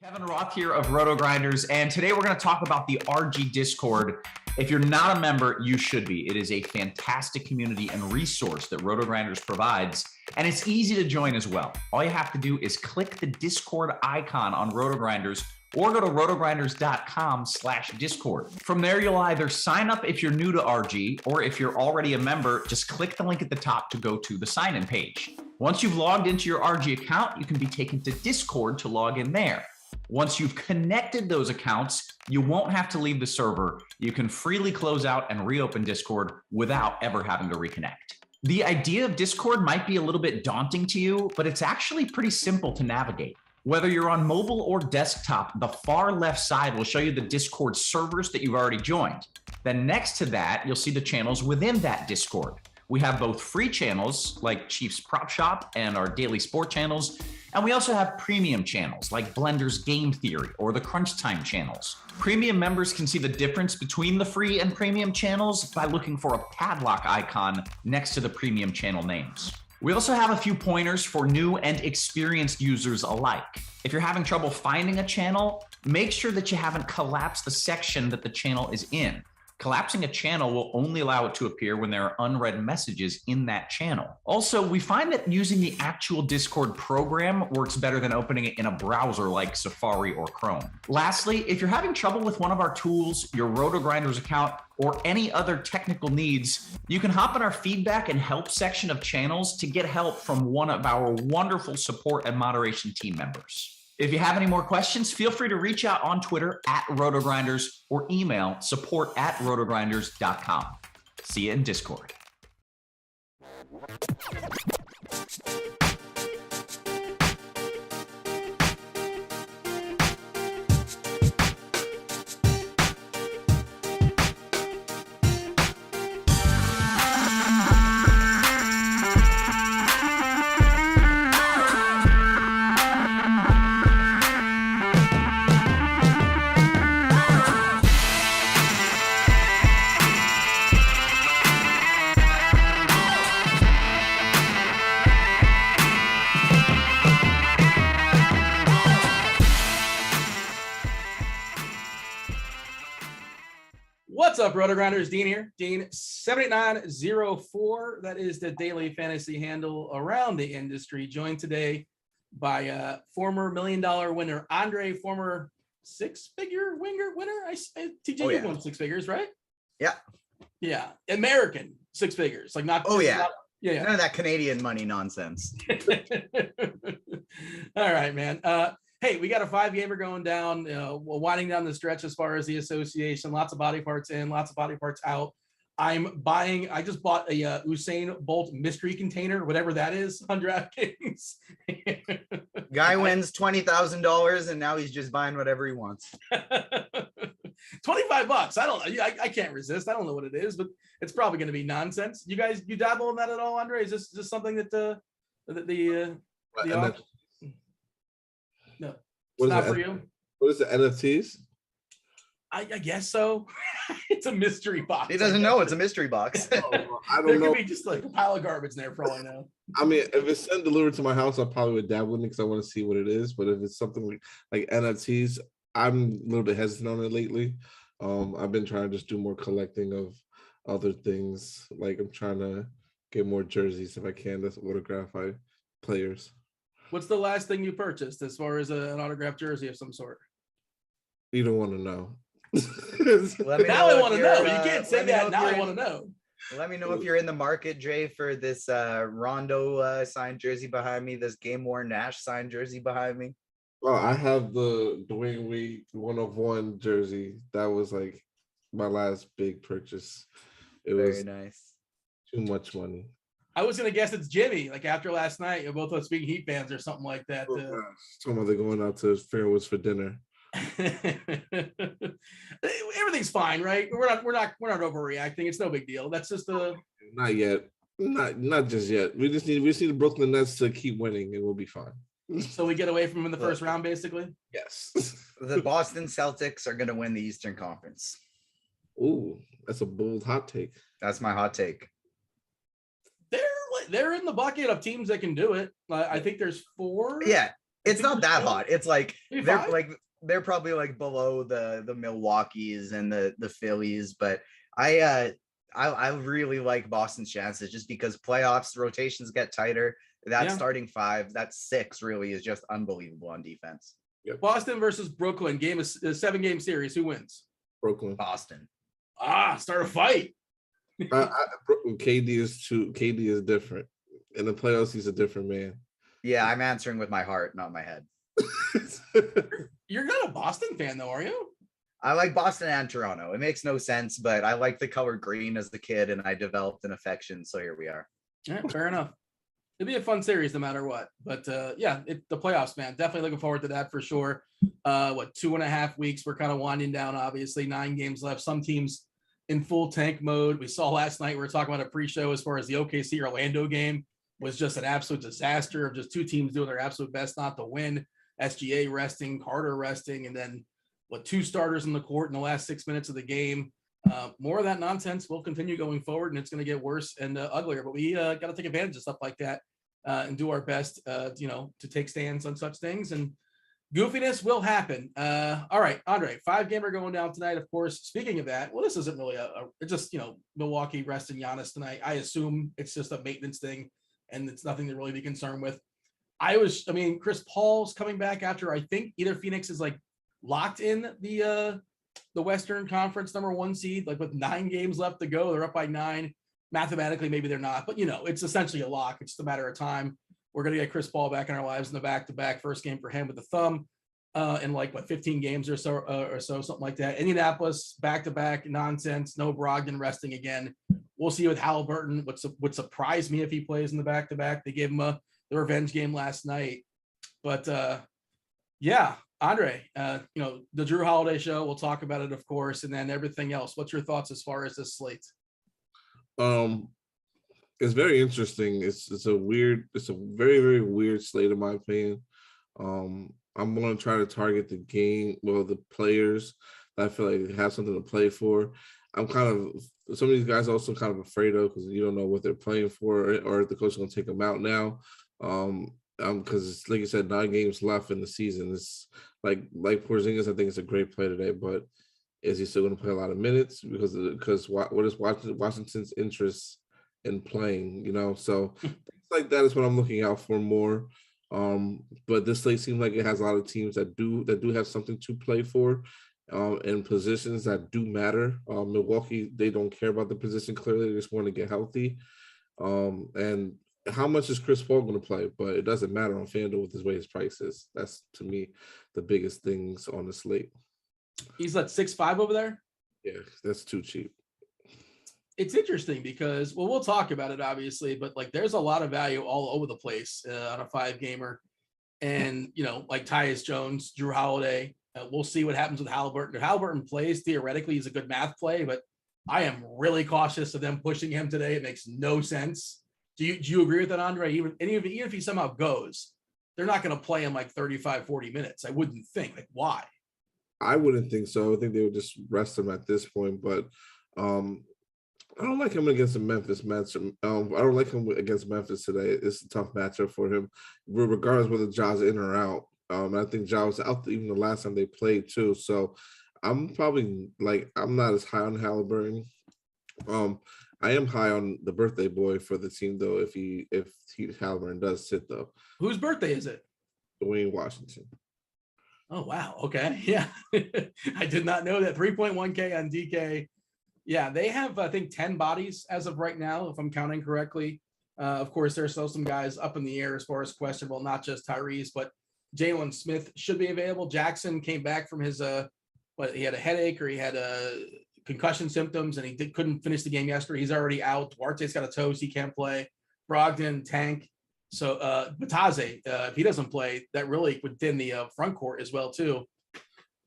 Kevin Roth here of Rotogrinders, and today we're going to talk about the RG Discord. If you're not a member, you should be. It is a fantastic community and resource that Rotogrinders provides, and it's easy to join as well. All you have to do is click the Discord icon on Rotogrinders or go to rotogrinders.com/Discord. From there, you'll either sign up if you're new to RG, or if you're already a member, just click the link at the top to go to the sign-in page. Once you've logged into your RG account, you can be taken to Discord to log in there. Once you've connected those accounts, you won't have to leave the server. You can freely close out and reopen Discord without ever having to reconnect. The idea of Discord might be a little bit daunting to you, but it's actually pretty simple to navigate. Whether you're on mobile or desktop, the far left side will show you the Discord servers that you've already joined. Then next to that, you'll see the channels within that Discord. We have both free channels like Chiefs Prop Shop and our daily sport channels, and we also have premium channels like Blender's Game Theory or the Crunch Time channels. Premium members can see the difference between the free and premium channels by looking for a padlock icon next to the premium channel names. We also have a few pointers for new and experienced users alike. If you're having trouble finding a channel, make sure that you haven't collapsed the section that the channel is in. Collapsing a channel will only allow it to appear when there are unread messages in that channel. Also, we find that using the actual Discord program works better than opening it in a browser like Safari or Chrome. Lastly, if you're having trouble with one of our tools, your Rotogrinders account, or any other technical needs, you can hop in our feedback and help section of channels to get help from one of our wonderful support and moderation team members. If you have any more questions, feel free to reach out on Twitter @Rotogrinders or email support@rotogrinders.com. See you in Discord. What's up, Rotogrinders? Dean here. Dean 78904. That is the daily fantasy handle around the industry. Joined today by former $1 million winner Andre, former six-figure winner. TJ, you won six figures, right? Yeah. Yeah. American six figures, like not. Yeah. Yeah. None of that Canadian money nonsense. All right, man. Hey, we got a 5-gamer going down, winding down the stretch as far as the association. Lots of body parts in, lots of body parts out. I just bought a Usain Bolt mystery container, whatever that is, on DraftKings. Guy wins $20,000 and now he's just buying whatever he wants. $25. I don't know. I can't resist. I don't know what it is, but it's probably going to be nonsense. You dabble in that at all, Andre? Is this something that No, it's not for you. What is the NFTs? I guess so. It's a mystery box. He doesn't know it's a mystery box. I don't There know. could be just like a pile of garbage in there for all I know. I mean, if it's sent delivered to my house, I probably would dabble in it because I want to see what it is. But if it's something like NFTs, I'm a little bit hesitant on it lately. I've been trying to just do more collecting of other things. Like I'm trying to get more jerseys if I can. That's autograph players. What's the last thing you purchased as far as an autographed jersey of some sort? You don't want to know. Now I want to know. You can't say that. Now I want to know. Let me know if you're in the market, Jay, for this Rondo signed jersey behind me, this Game Worn Nash signed jersey behind me. Oh, I have the Dwayne Wade 1/1 jersey. That was like my last big purchase. It was Very nice. too much money. I was gonna guess it's Jimmy. Like after last night, you're both us being Heat fans or something like that. Oh, some of them going out to Fairwoods for dinner. Everything's fine, right? We're not overreacting. It's no big deal. That's just Not yet. Not just yet. We just need the Brooklyn Nets to keep winning and we'll be fine. So we get away from him in the first round, basically. Yes. The Boston Celtics are going to win the Eastern Conference. Ooh, that's a bold hot take. That's my hot take. They're in the bucket of teams that can do it. I think there's 4. Yeah. It's not that hot. It's like Maybe they're 5? like they're probably like below the Milwaukee's and the Phillies, but I really like Boston's chances just because playoffs rotations get tighter. That Yeah. starting 5, that 6 really is just unbelievable on defense. Boston versus Brooklyn, game of 7-game series. Who wins? Brooklyn. Boston. Start a fight. KD is different. In the playoffs, he's a different man. Yeah, I'm answering with my heart, not my head. You're not a Boston fan, though, are you? I like Boston and Toronto. It makes no sense, but I like the color green as a kid, and I developed an affection. So here we are. Yeah, fair enough. It'll be a fun series no matter what. But yeah, the playoffs, man. Definitely looking forward to that for sure. 2.5 weeks? We're kind of winding down, obviously. 9 games left. Some teams in full tank mode. We saw last night, we were talking about a pre-show as far as the OKC Orlando game was just an absolute disaster of just 2 teams doing their absolute best not to win. SGA resting, Carter resting, and then 2 starters in the court in the last 6 minutes of the game. More of that nonsense will continue going forward, and it's going to get worse and uglier. But we got to take advantage of stuff like that and do our best, to take stands on such things. And goofiness will happen. All right, Andre, 5-gamer going down tonight. Of course, speaking of that, well, this isn't really it's just, Milwaukee resting Giannis tonight. I assume it's just a maintenance thing, and it's nothing to really be concerned with. Chris Paul's coming back after I think either Phoenix is like locked in the Western Conference #1 seed, like with 9 games left to go. They're up by 9. Mathematically, maybe they're not, but it's essentially a lock. It's just a matter of time. We're going to get Chris Paul back in our lives in the back-to-back. First game for him with the thumb in 15 games or so, something like that. Indianapolis, back-to-back nonsense. No Brogdon resting again. We'll see with Halliburton. Would surprise me if he plays in the back-to-back. They gave him the revenge game last night. But, yeah, Andre, the Drew Holiday show, we'll talk about it, of course, and then everything else. What's your thoughts as far as this slate? It's very interesting. It's a very, very weird slate in my opinion. I'm going to try to target the players that I feel like have something to play for. I'm some of these guys also kind of afraid of because you don't know what they're playing for or if the coach is going to take them out now. Because it's like you said, 9 games left in the season. It's like Porzingis, I think it's a great play today, but is he still going to play a lot of minutes? Because what is Washington's interest in playing? So things like that is what I'm looking out for more. But this slate seems like it has a lot of teams that do have something to play for, in positions that do matter. Milwaukee, they don't care about the position clearly; they just want to get healthy. And how much is Chris Paul going to play? But it doesn't matter on Fanduel with the way his price is. That's to me the biggest things on the slate. He's 6'5" over there. Yeah, that's too cheap. It's interesting because, we'll talk about it obviously, but there's a lot of value all over the place on a 5-gamer, and like Tyus Jones, Drew Holiday. We'll see what happens with Halliburton. If Halliburton plays, theoretically, he's a good math play, but I am really cautious of them pushing him today. It makes no sense. Do you agree with that, Andre? Even if he somehow goes, they're not going to play him 35, 40 minutes. I wouldn't think. Why? I wouldn't think so. I would think they would just rest him at this point, but I don't like him against the Memphis matchup. I don't like him against Memphis today. It's a tough matchup for him, regardless whether Ja's in or out. I think Ja was out even the last time they played too. So I'm probably I'm not as high on Halliburton. I am high on the birthday boy for the team though. If Halliburton does sit though. Whose birthday is it? Dwayne Washington. Oh wow. Okay. Yeah. I did not know that. 3.1K on DK. Yeah, they have, I think, 10 bodies as of right now, if I'm counting correctly. Of course, there's still some guys up in the air as far as questionable, not just Tyrese, but Jalen Smith should be available. Jackson came back from his, he had a headache or he had concussion symptoms, and he couldn't finish the game yesterday. He's already out. Duarte's got a toe, so he can't play. Brogdon, Tank. So Bataze, if he doesn't play, that really would thin the front court as well, too.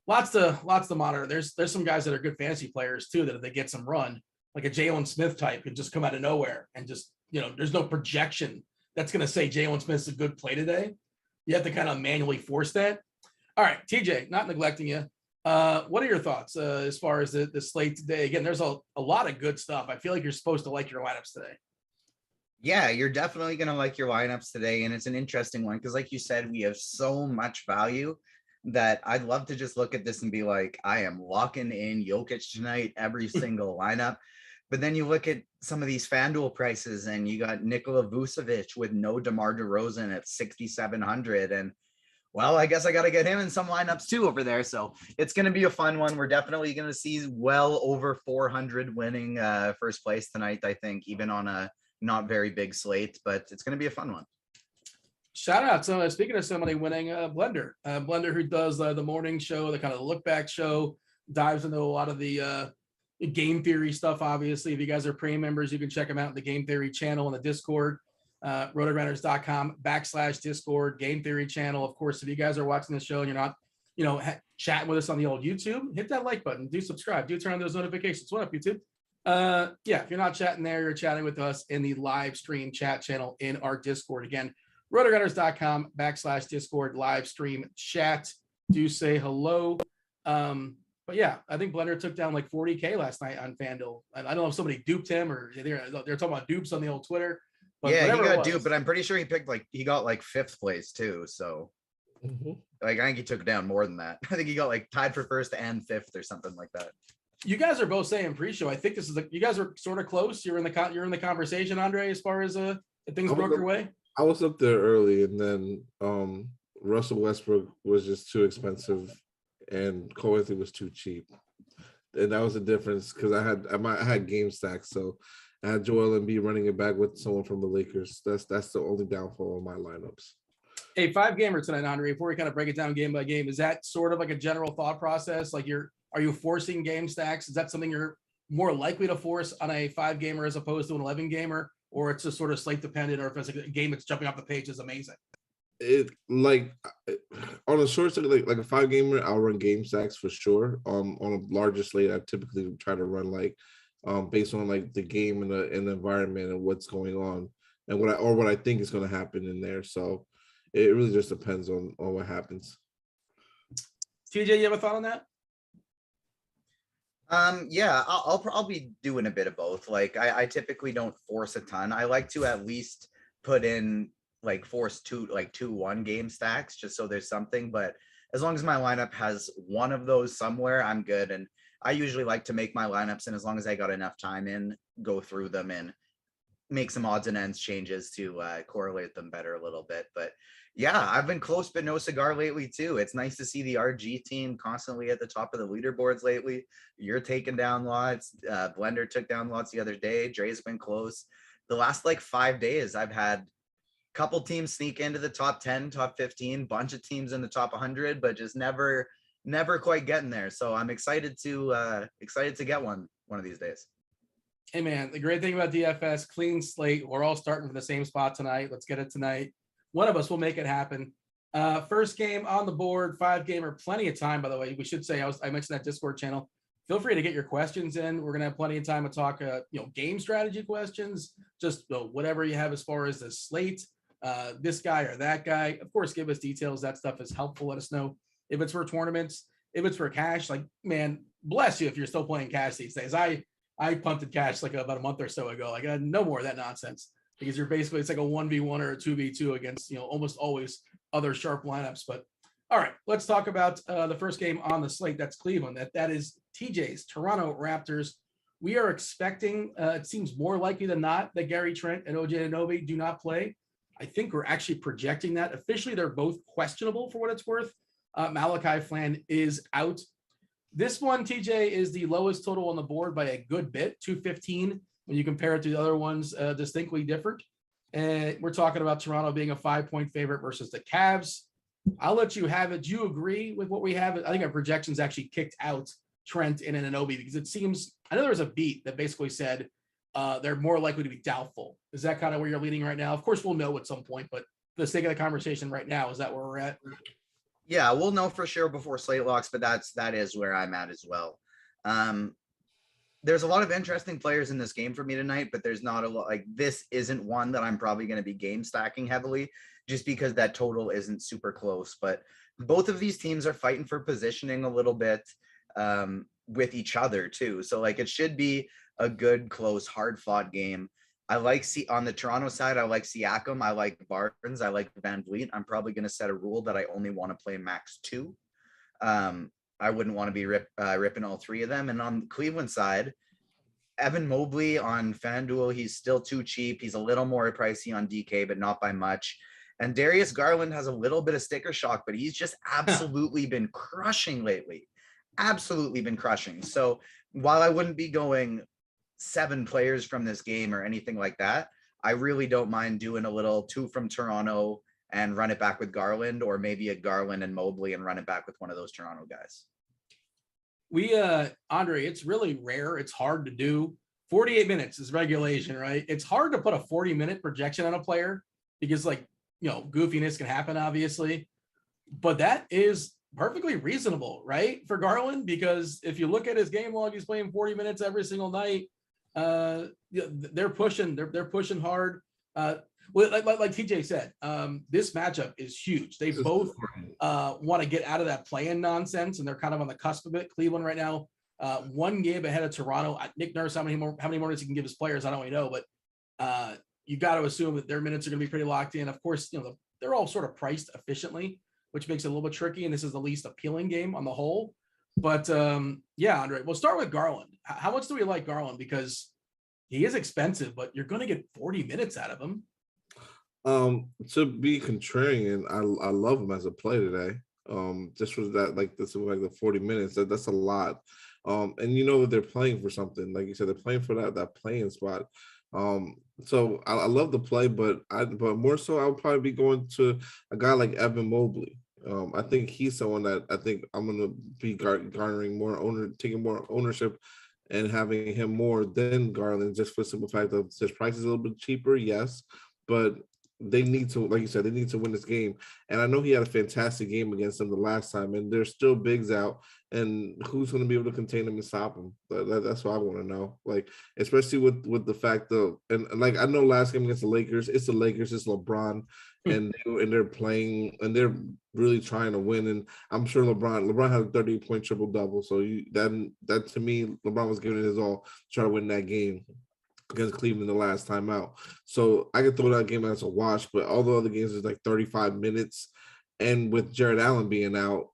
Lots to monitor. There's some guys that are good fantasy players too that if they get some run, like a Jalen Smith type, could just come out of nowhere and just there's no projection that's going to say Jalen Smith's a good play today. You have to kind of manually force that. All right, TJ, not neglecting you. What are your thoughts as far as the slate today? Again, there's a lot of good stuff. I feel like you're supposed to like your lineups today. Yeah, you're definitely going to like your lineups today. And it's an interesting one because, like you said, we have so much value that I'd love to just look at this and be like, I am locking in Jokic tonight, every single lineup. But then you look at some of these FanDuel prices and you got Nikola Vucevic with no DeMar DeRozan at 6,700. And well, I guess I got to get him in some lineups too over there. So it's going to be a fun one. We're definitely going to see well over 400 winning first place tonight, I think, even on a not very big slate, but it's going to be a fun one. Shout out. So speaking of somebody winning, Blender who does the morning show, the kind of look back show, dives into a lot of the game theory stuff. Obviously, if you guys are premium members, you can check them out in the game theory channel in the Discord. Rotogrinders.com/Discord game theory channel. Of course, if you guys are watching the show and you're not, chatting with us on the old YouTube, hit that like button, do subscribe, do turn on those notifications. What up, YouTube? Yeah, if you're not chatting there, you're chatting with us in the live stream chat channel in our Discord. Again, rotogrinders.com/Discord live stream chat. Do say hello. But yeah, I think Blender took down like 40K last night on FanDuel. I don't know if somebody duped him or they're talking about dupes on the old Twitter. But yeah, he got duped, but I'm pretty sure he got like 5th place too. So like, I think he took down more than that. I think he got like tied for 1st and 5th or something like that. You guys are both saying pre-show. I think this is you guys are sort of close. You're in the conversation, Andre, as far as things broke your way. I was up there early, and then Russell Westbrook was just too expensive, and Cole Anthony was too cheap, and that was the difference because I had game stacks, so I had Joel Embiid running it back with someone from the Lakers. That's the only downfall of my lineups. Hey, 5-gamer tonight, Andre. Before we kind of break it down game by game, is that sort of like a general thought process? Like are you forcing game stacks? Is that something you're more likely to force on a 5-gamer as opposed to an 11-gamer, or it's just sort of slate dependent, or if it's a game that's jumping off the page is amazing? It like on a short like a 5-gamer, I'll run game stacks for sure. On a larger slate, I typically try to run like based on like the game and the environment and what's going on and what I think is going to happen in there. So it really just depends on what happens. TJ, you have a thought on that? Yeah, I'll be doing a bit of both. Like I typically don't force a ton. I like to at least put in like force 2-1 game stacks just so there's something, but as long as my lineup has one of those somewhere, I'm good. And I usually like to make my lineups, and as long as I got enough time in, go through them and make some odds and ends changes to correlate them better a little bit. But yeah, I've been close but no cigar lately too. It's nice to see the RG team constantly at the top of the leaderboards lately. You're taking down lots. Blender took down lots the other day. Dre's been close. The last like 5 days, I've had a couple teams sneak into the top 10, top 15, bunch of teams in the top 100, but just never quite getting there. So I'm excited to get one of these days. Hey man, the great thing about DFS, clean slate. We're all starting from the same spot tonight. Let's get it tonight. One of us will make it happen. First game on the board, 5-gamer, plenty of time, by the way. We should say, I mentioned that Discord channel. Feel free to get your questions in. We're going to have plenty of time to talk, game strategy questions, just whatever you have as far as the slate, this guy or that guy. Of course, give us details. That stuff is helpful. Let us know if it's for tournaments, if it's for cash. Like, man, bless you if you're still playing cash these days. I punted cash like about a month or so ago. Like, no more of that nonsense, because you're basically, it's like a 1v1 or a 2v2 against, almost always other sharp lineups. But all right, let's talk about the first game on the slate. That's Cleveland. That is TJ's Toronto Raptors. We are expecting, it seems more likely than not, that Gary Trent and OJ Anunoby do not play. I think we're actually projecting that. Officially, they're both questionable for what it's worth. Malachi Flynn is out. This one, TJ, is the lowest total on the board by a good bit, 215. When you compare it to the other ones, distinctly different. And we're talking about Toronto being a 5-point favorite versus the Cavs. I'll let you have it. Do you agree with what we have? I think our projections actually kicked out Trent and Anunoby, because it seems, I know there was a beat that basically said they're more likely to be doubtful. Is that kind of where you're leading right now? Of course, we'll know at some point, but for the sake of the conversation right now, is that where we're at? Yeah, we'll know for sure before slate locks, but that is where I'm at as well. There's a lot of interesting players in this game for me tonight, but there's not a lot. Like, this isn't one that I'm probably going to be game stacking heavily, just because that total isn't super close. But both of these teams are fighting for positioning a little bit with each other too. So like, it should be a good, close, hard fought game. I like on the Toronto side, I like Siakam, I like Barnes, I like Van Vliet. I'm probably going to set a rule that I only want to play max 2. I wouldn't want to be ripping all 3 of them. And on the Cleveland side, Evan Mobley on FanDuel, he's still too cheap. He's a little more pricey on DK, but not by much. And Darius Garland has a little bit of sticker shock, but he's just absolutely been crushing lately. Absolutely been crushing. So while I wouldn't be going 7 players from this game or anything like that, I really don't mind doing a little 2 from Toronto and run it back with Garland, or maybe a Garland and Mobley and run it back with one of those Toronto guys. Andre, it's really rare. It's hard to do. 48 minutes is regulation, right? It's hard to put a 40-minute projection on a player because, like, goofiness can happen, obviously, but that is perfectly reasonable, right? For Garland, because if you look at his game log, he's playing 40 minutes every single night. They're pushing hard. Well, like TJ said, this matchup is huge. They both want to get out of that play-in nonsense, and they're kind of on the cusp of it. Cleveland right now, 1 game ahead of Toronto. Nick Nurse, how many more minutes he can give his players, I don't really know, but you got to assume that their minutes are going to be pretty locked in. Of course, they're all sort of priced efficiently, which makes it a little bit tricky, and this is the least appealing game on the whole. But yeah, Andre, we'll start with Garland. How much do we like Garland? Because he is expensive, but you're going to get 40 minutes out of him. To be contrarian, I love him as a play today. Just for that, like the 40 minutes, that's a lot. And they're playing for something. Like you said, they're playing for that playing spot. So I love the play, but more so I'll probably be going to a guy like Evan Mobley. I think he's someone that I think I'm going to be garnering taking more ownership and having him more than Garland, just for the simple fact of his price is a little bit cheaper, yes, but they need to, like you said, they need to win this game. And I know he had a fantastic game against them the last time, and there's still bigs out, and who's going to be able to contain them and stop them? That's what I want to know. Like, especially with the fact of, and like, I know last game against the Lakers, it's LeBron, and they're playing, and they're really trying to win. And I'm sure LeBron had a 38-point triple-double. So that to me, LeBron was giving it his all to try to win that game against Cleveland the last time out. So I could throw that game as a wash, but all the other games is like 35 minutes. And with Jaren Allen being out,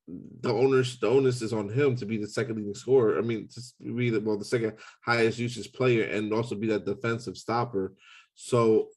the onus is on him to be the second leading scorer. I mean, to be the second highest usage player and also be that defensive stopper. So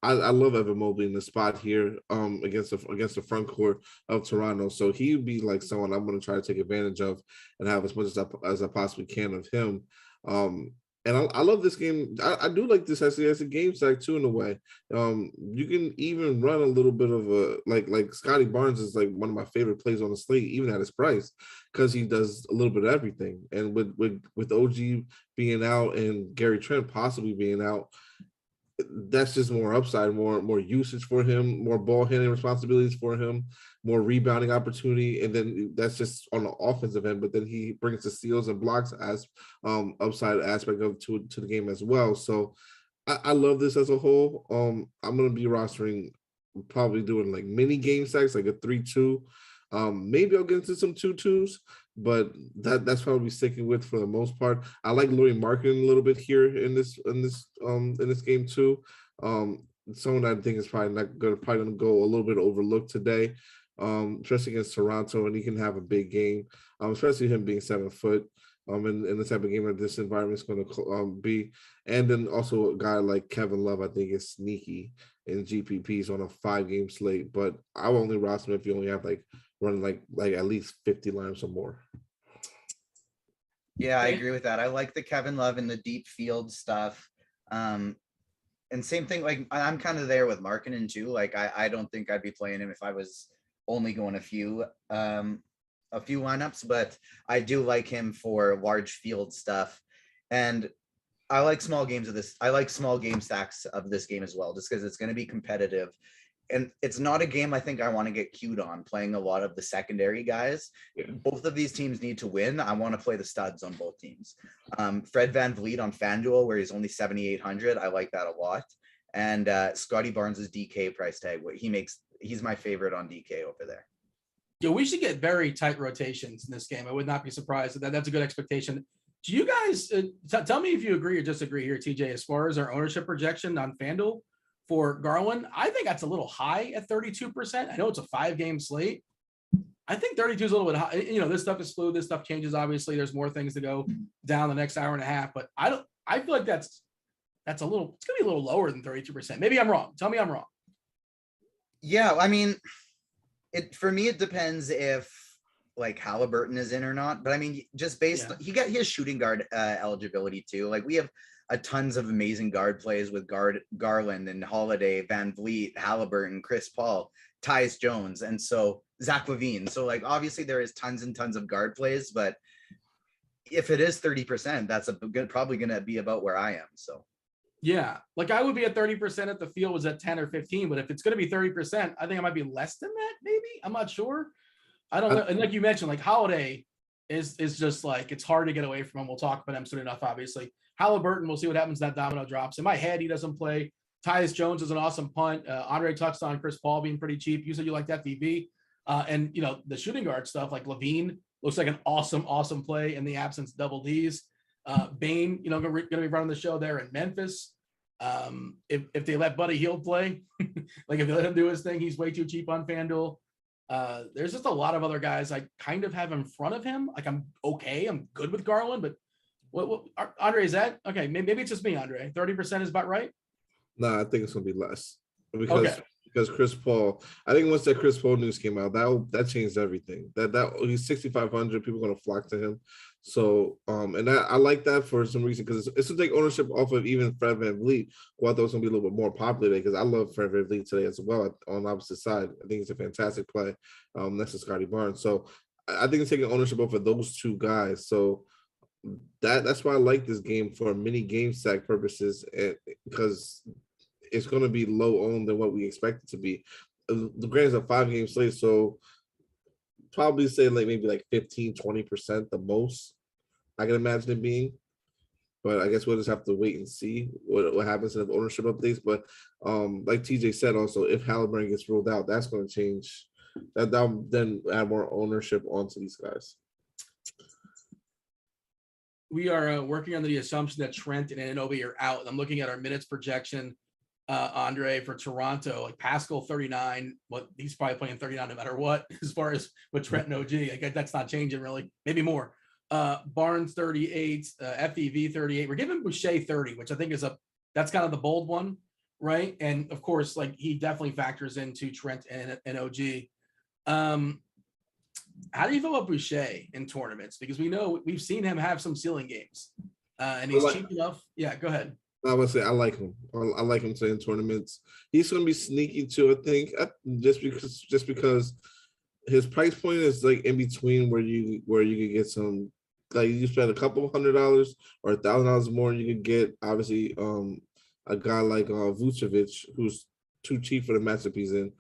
I love Evan Mobley in the spot here against the front court of Toronto. So he'd be like someone I'm going to try to take advantage of and have as much as I possibly can of him. And I love this game. I do like this as a game stack too, in a way. You can even run a little bit of a like Scotty Barnes is like one of my favorite plays on the slate, even at his price, because he does a little bit of everything. And with OG being out and Gary Trent possibly being out, that's just more upside, more usage for him, more ball handling responsibilities for him, more rebounding opportunity, and then that's just on the offensive end. But then he brings the steals and blocks as upside aspect of to the game as well. So I love this as a whole. I'm gonna be rostering, probably doing like mini game stacks, like a 3-2. Maybe I'll get into some 2-2s, but that's probably sticking with for the most part. I like Lauri Markkanen a little bit here in this game too. Someone I think is probably gonna go a little bit overlooked today, especially against Toronto, and he can have a big game, especially him being 7 foot. In the type of game that this environment is going to be, and then also a guy like Kevin Love, I think is sneaky in GPPs on a 5-game slate, but I will only roster him if you only have running like at least 50 lines or more. Yeah, I agree with that. I like the Kevin Love and the deep field stuff. And same thing, like I'm kind of there with Markkanen too. Like I don't think I'd be playing him if I was only going a few lineups, but I do like him for large field stuff. And I like small games of this. I like small game stacks of this game as well, just because it's going to be competitive. And it's not a game I think I want to get queued on playing a lot of the secondary guys. Yeah. Both of these teams need to win. I want to play the studs on both teams. Fred Van Vliet on FanDuel, where he's only 7,800. I like that a lot. And Scotty Barnes' DK price tag, he's my favorite on DK over there. Yeah, we should get very tight rotations in this game. I would not be surprised. That's a good expectation. Do you guys tell me if you agree or disagree here, TJ, as far as our ownership projection on FanDuel for Garland? I think that's a little high at 32%. I know it's a 5-game slate. I think 32 is a little bit high. You know, this stuff is fluid. This stuff changes. Obviously, there's more things to go down the next hour and a half, but I feel like it's gonna be a little lower than 32%. Maybe I'm wrong. Tell me I'm wrong. Yeah, I mean, for me, it depends if like Halliburton is in or not. But I mean, just based, he has shooting guard eligibility too. Like we have a tons of amazing guard plays with Garland and Holiday, Van Vliet, Halliburton, Chris Paul, Tyus Jones, and so Zach LaVine. So like obviously there is tons and tons of guard plays, but if it is 30%, that's probably gonna be about where I am. So yeah, like I would be at 30% if the field was at 10 or 15, but if it's gonna be 30%, I think I might be less than that, maybe. I'm not sure. I don't know. And like you mentioned, like Holiday is just like it's hard to get away from him. We'll talk about him soon enough, obviously. Halliburton, we'll see what happens. That domino drops. In my head, he doesn't play. Tyus Jones is an awesome punt. Andre touched on Chris Paul being pretty cheap. You said you like that DB. And you know, the shooting guard stuff, like LaVine looks like an awesome play in the absence of double D's. Bain, you know, gonna be running the show there in Memphis. If they let Buddy Hield play, like if they let him do his thing, he's way too cheap on FanDuel. There's just a lot of other guys I kind of have in front of him. Like I'm good with Garland, but what Andre, is that okay? Maybe it's just me, Andre. 30% is about right. No, I think it's gonna be less because Chris Paul. I think once that Chris Paul news came out, that changed everything. That he's 6,500. People are gonna flock to him. So and I like that for some reason because it's to take ownership off of even Fred VanVleet, who I thought was gonna be a little bit more popular because I love Fred VanVleet today as well on the opposite side. I think it's a fantastic play next to Scotty Barnes. So I think it's taking ownership off of those two guys. So that's why I like this game for mini game stack purposes, because it's going to be low owned than what we expect it to be. The Grand is a 5-game slate, so probably say like maybe like 15-20% the most I can imagine it being. But I guess we'll just have to wait and see what happens in the ownership updates. But like TJ said, also if Halliburton gets ruled out, that's going to change. That'll then add more ownership onto these guys. We are working under the assumption that Trent and Anunoby are out. I'm looking at our minutes projection, Andre, for Toronto. Like Pascal 39, he's probably playing 39 no matter what. As far as with Trent and OG, like that's not changing really. Maybe more. Barnes 38, FEV 38. We're giving Boucher 30, which I think that's kind of the bold one, right? And of course, like he definitely factors into Trent and OG. How do you feel about Boucher in tournaments? Because we've seen him have some ceiling games, and he's cheap enough. Yeah, go ahead. I would say I like him. I like him in tournaments. He's going to be sneaky too, I think, just because his price point is like in between where you could get some, like you spend a couple $100 or $1,000 more, and you could get obviously a guy like Vucevic who's too cheap for the matchup he's in.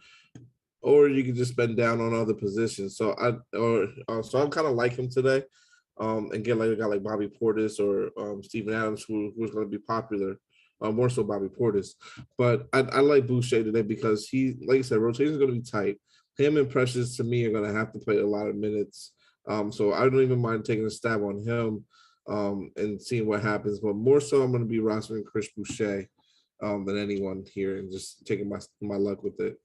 Or you can just spend down on other positions. So I'm kind of like him today, and get like a guy like Bobby Portis or Steven Adams, who's going to be popular, more so Bobby Portis. But I like Boucher today because he, like I said, rotation is going to be tight. Him and Precious to me are going to have to play a lot of minutes. So I don't even mind taking a stab on him and seeing what happens. But more so, I'm going to be rostering Chris Boucher than anyone here and just taking my luck with it.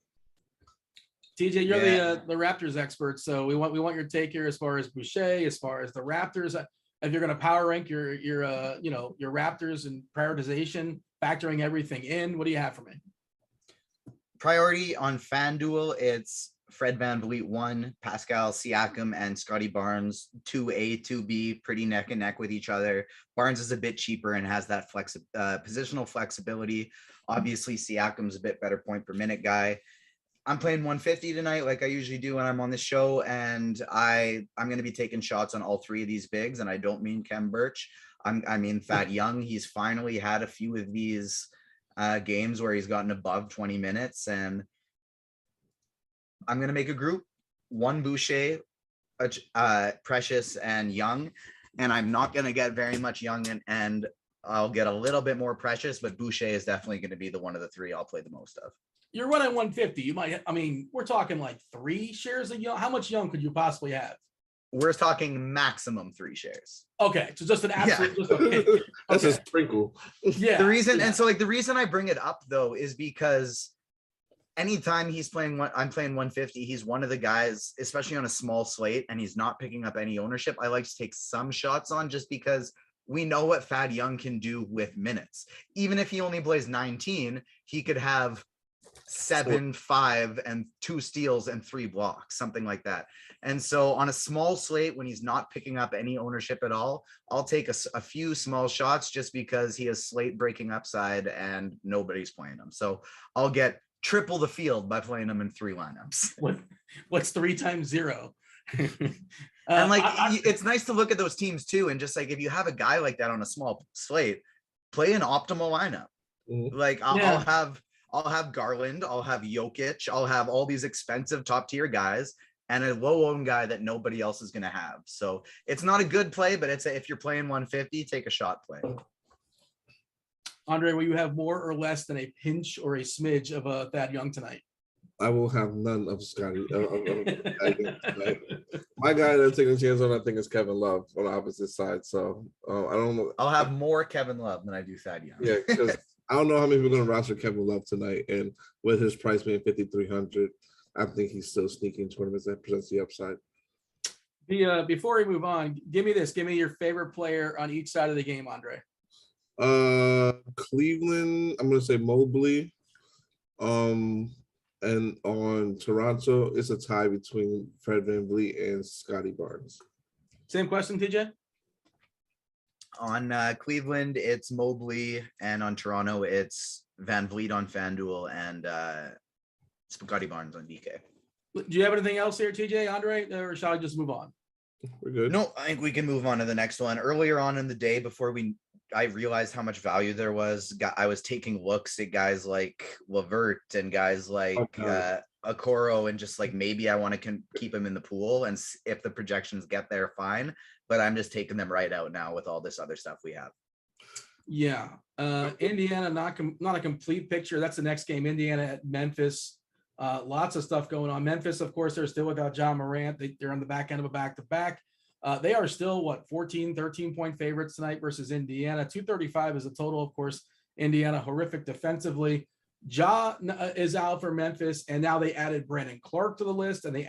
TJ, you're the Raptors expert, so we want your take here as far as Boucher, as far as the Raptors. If you're going to power rank your Raptors and prioritization, factoring everything in, what do you have for me? Priority on FanDuel, it's Fred VanVleet 1, Pascal Siakam, and Scotty Barnes 2A, 2B, pretty neck and neck with each other. Barnes is a bit cheaper and has that positional flexibility. Obviously, Siakam's a bit better point per minute guy. I'm playing 150 tonight, like I usually do when I'm on the show, and I'm going to be taking shots on all three of these bigs, and I don't mean Kem Birch. I mean Thad Young. He's finally had a few of these games where he's gotten above 20 minutes, and I'm going to make a group: one Boucher, Precious, and Young, and I'm not going to get very much Young, and I'll get a little bit more Precious, but Boucher is definitely going to be the one of the three I'll play the most of. You're running 150. You might, we're talking like 3 shares of Young. How much Young could you possibly have? We're talking maximum 3 shares. Okay, so just an absolute, just a pick. That's Okay. a sprinkle. Yeah. The reason, yeah. and so like the reason I bring it up though is because anytime he's playing I'm playing 150, he's one of the guys, especially on a small slate, and he's not picking up any ownership. I like to take some shots on just because we know what Thad Young can do with minutes. Even if he only plays 19, he could have 7, 5, and 2 steals and 3 blocks, something like that. And so on a small slate, when he's not picking up any ownership at all, I'll take a few small shots just because he has slate breaking upside and nobody's playing him. So I'll get triple the field by playing him in 3 lineups. What's 3 times 0? And like, it's nice to look at those teams too. And just like, if you have a guy like that on a small slate, play an optimal lineup. Mhm. Like I'll have Garland, I'll have Jokic, I'll have all these expensive top tier guys and a low owned guy that nobody else is going to have. So it's not a good play, but if you're playing 150, take a shot play. Andre, will you have more or less than a pinch or a smidge of a Thad Young tonight? I will have none of Scotty. My guy that I'm taking a chance on, I think, is Kevin Love on the opposite side. So I don't know. I'll have more Kevin Love than I do Thad Young. Yeah, because I don't know how many people are going to roster Kevin Love tonight. And with his price being 5,300, I think he's still sneaking tournaments that presents the upside. Before we move on, give me this. Give me your favorite player on each side of the game, Andre. Cleveland, I'm going to say Mobley. And on Toronto, it's a tie between Fred VanVleet and Scotty Barnes. Same question, TJ? On Cleveland, it's Mobley, and on Toronto, it's VanVleet on Fanduel and Scotty Barnes on DK. Do you have anything else here, TJ, Andre, or shall I just move on? We're good. No, I think we can move on to the next one. Earlier on in the day, before I realized how much value there was, I was taking looks at guys like LeVert and guys like Okoro, and just like, maybe I want to keep him in the pool, and if the projections get there, fine. But I'm just taking them right out now with all this other stuff we have. Yeah. Indiana, not a complete picture. That's the next game. Indiana at Memphis. Lots of stuff going on. Memphis, of course, they're still without John Morant. They're on the back end of a back-to-back. They are still, 13 point favorites tonight versus Indiana. 235 is the total, of course. Indiana, horrific defensively. Ja is out for Memphis, and now they added Brandon Clark to the list, and they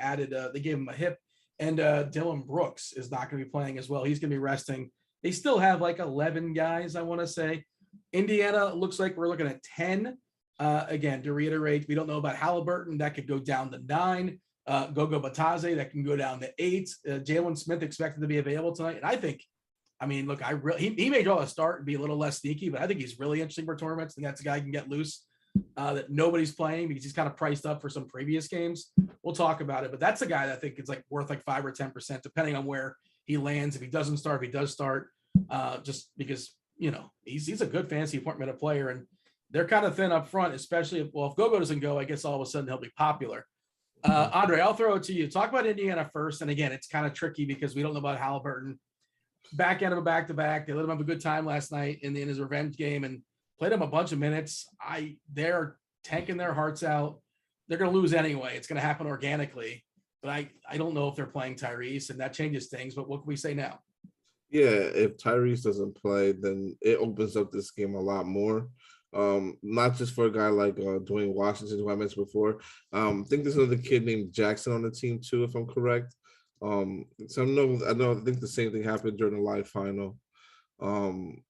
gave him a hip. And Dylan Brooks is not going to be playing as well. He's going to be resting. They still have like 11 guys, I want to say. Indiana looks like we're looking at 10. Again, to reiterate, we don't know about Halliburton. That could go down to 9. Gogo Batase, that can go down to 8. Jalen Smith expected to be available tonight. And look, he may draw a start and be a little less sneaky, but I think he's really interesting for tournaments. And that's a guy who can get loose that nobody's playing because he's kind of priced up for some previous games. We'll talk about it, but that's a guy that I think is like worth like 5 or 10%, depending on where he lands. If he doesn't start, if he does start, just because, he's a good fantasy appointment player, and they're kind of thin up front, especially if Gogo doesn't go, I guess all of a sudden he'll be popular. Andre, I'll throw it to you. Talk about Indiana first. And again, it's kind of tricky because we don't know about Halliburton. Back end of a back-to-back. They let him have a good time last night in his revenge game and played him a bunch of minutes. They're tanking their hearts out. They're going to lose anyway. It's going to happen organically. But I don't know if they're playing Tyrese, and that changes things. But what can we say now? Yeah, if Tyrese doesn't play, then it opens up this game a lot more. Not just for a guy like Dwayne Washington, who I mentioned before. I think there's another kid named Jackson on the team too, if I'm correct. So I think the same thing happened during the live final. And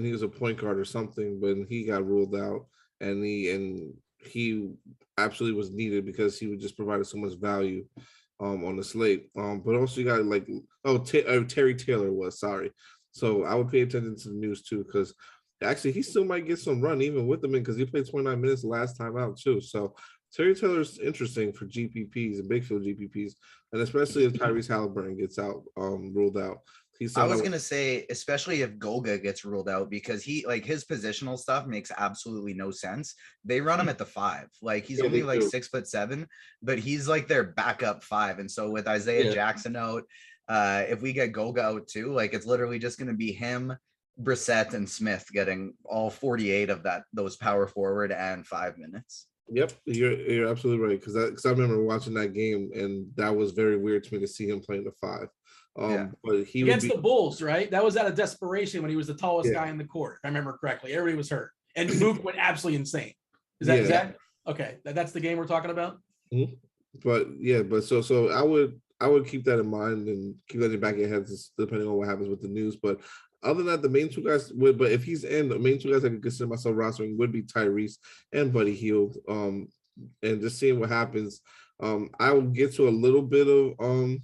he was a point guard or something, but he got ruled out, and he absolutely was needed because he would just provided so much value on the slate. But also you got Terry Taylor was, sorry. So I would pay attention to the news too, because actually he still might get some run even with them in, because he played 29 minutes last time out too. So Terry Taylor's interesting for GPPs and big field GPPs, and especially if Tyrese Halliburton gets out, ruled out. I was going to say, especially if Goga gets ruled out, because his positional stuff makes absolutely no sense. They run him at the 5. Like, he's only like 6'7", but he's like their backup 5. And so with Isaiah Jackson out, if we get Goga out too, like, it's literally just going to be him, Brissett, and Smith getting all 48 of those power forward and 5 minutes. Yep, you're absolutely right, because I remember watching that game, and that was very weird to me to see him playing the 5. But he would Against be, the Bulls, right? That was out of desperation when he was the tallest Yeah. guy in the court, if I remember correctly. Everybody was hurt. And Mook went absolutely insane. Is Yeah. that okay? That's the game we're talking about? but yeah, but so I would keep that in mind and keep that in the back of your head, just depending on what happens with the news. But other than that, the main two guys would, but if he's in, the main two guys I could consider myself rostering would be Tyrese and Buddy Hield. And just seeing what happens. I will get to a little bit of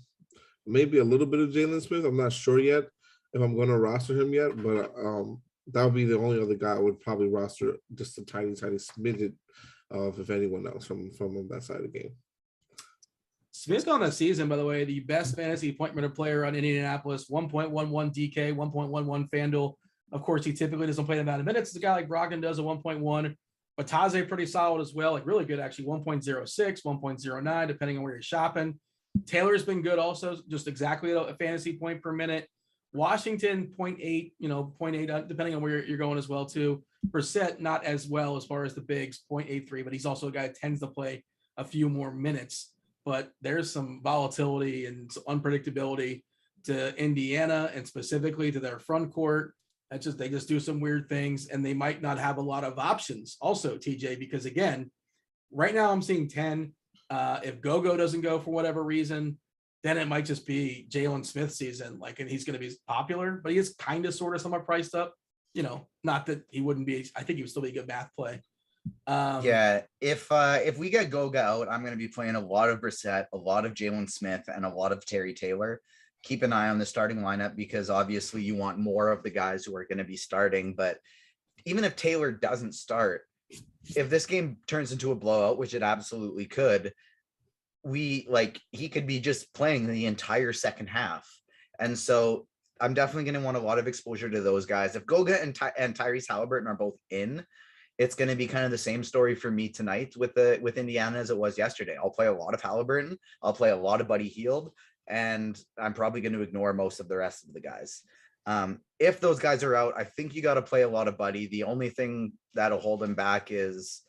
maybe a little bit of Jalen Smith. I'm not sure yet if I'm going to roster him yet, but that would be the only other guy I would probably roster, just a tiny smidget of, if anyone else from that side of the game. Smith on the season, by the way, the best fantasy point minute player on Indianapolis, 1.11 DK, 1.11 Fanduel. Of course, he typically doesn't play that amount of minutes. The guy like Brogdon does a 1.1. Bataze pretty solid as well, like really good actually, 1.06, 1.09, depending on where you're shopping. Taylor's been good also, just exactly a fantasy point per minute. Washington 0.8, 0.8, depending on where you're going as well too. Brissett not as well as far as the bigs, 0.83, but he's also a guy that tends to play a few more minutes. But there's some volatility and some unpredictability to Indiana and specifically to their front court. They just do some weird things, and they might not have a lot of options also, TJ, because again, right now I'm seeing 10. If Gogo doesn't go for whatever reason, then it might just be Jalen Smith season, and he's going to be popular, but he is kind of sort of somewhat priced up, not that he wouldn't be, I think he would still be a good math play. If we get Goga out, I'm going to be playing a lot of Brissett, a lot of Jalen Smith, and a lot of Terry Taylor. Keep an eye on the starting lineup because obviously you want more of the guys who are going to be starting. But even if Taylor doesn't start, if this game turns into a blowout, which it absolutely could, he could be just playing the entire second half. And so I'm definitely going to want a lot of exposure to those guys. If Goga and Tyrese Halliburton are both in, it's going to be kind of the same story for me tonight with Indiana as it was yesterday. I'll play a lot of Halliburton. I'll play a lot of Buddy Hield, and I'm probably going to ignore most of the rest of the guys. If those guys are out, I think you got to play a lot of Buddy. The only thing that'll hold him back is,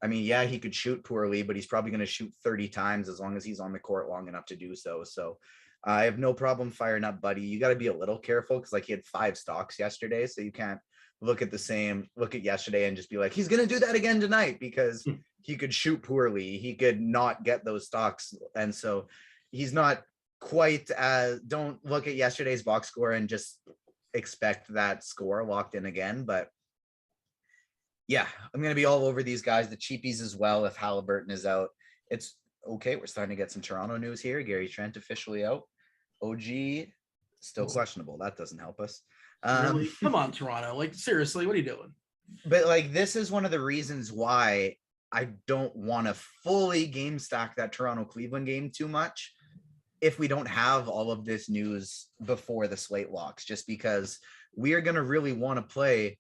he could shoot poorly, but he's probably going to shoot 30 times as long as he's on the court long enough to do so. So I have no problem firing up Buddy. You got to be a little careful because he had 5 stocks yesterday. So you can't look at yesterday and just be like, he's going to do that again tonight because he could shoot poorly. He could not get those stocks. And so he's not quite don't look at yesterday's box score and just expect that score locked in again. But yeah, I'm going to be all over these guys, the cheapies as well. If Halliburton is out, it's okay. We're starting to get some Toronto news here. Gary Trent officially out. OG still questionable. That doesn't help us. Really? Come on, Toronto. Seriously, what are you doing? But this is one of the reasons why I don't want to fully game stack that Toronto Cleveland game too much if we don't have all of this news before the slate locks, just because we are going to really want to play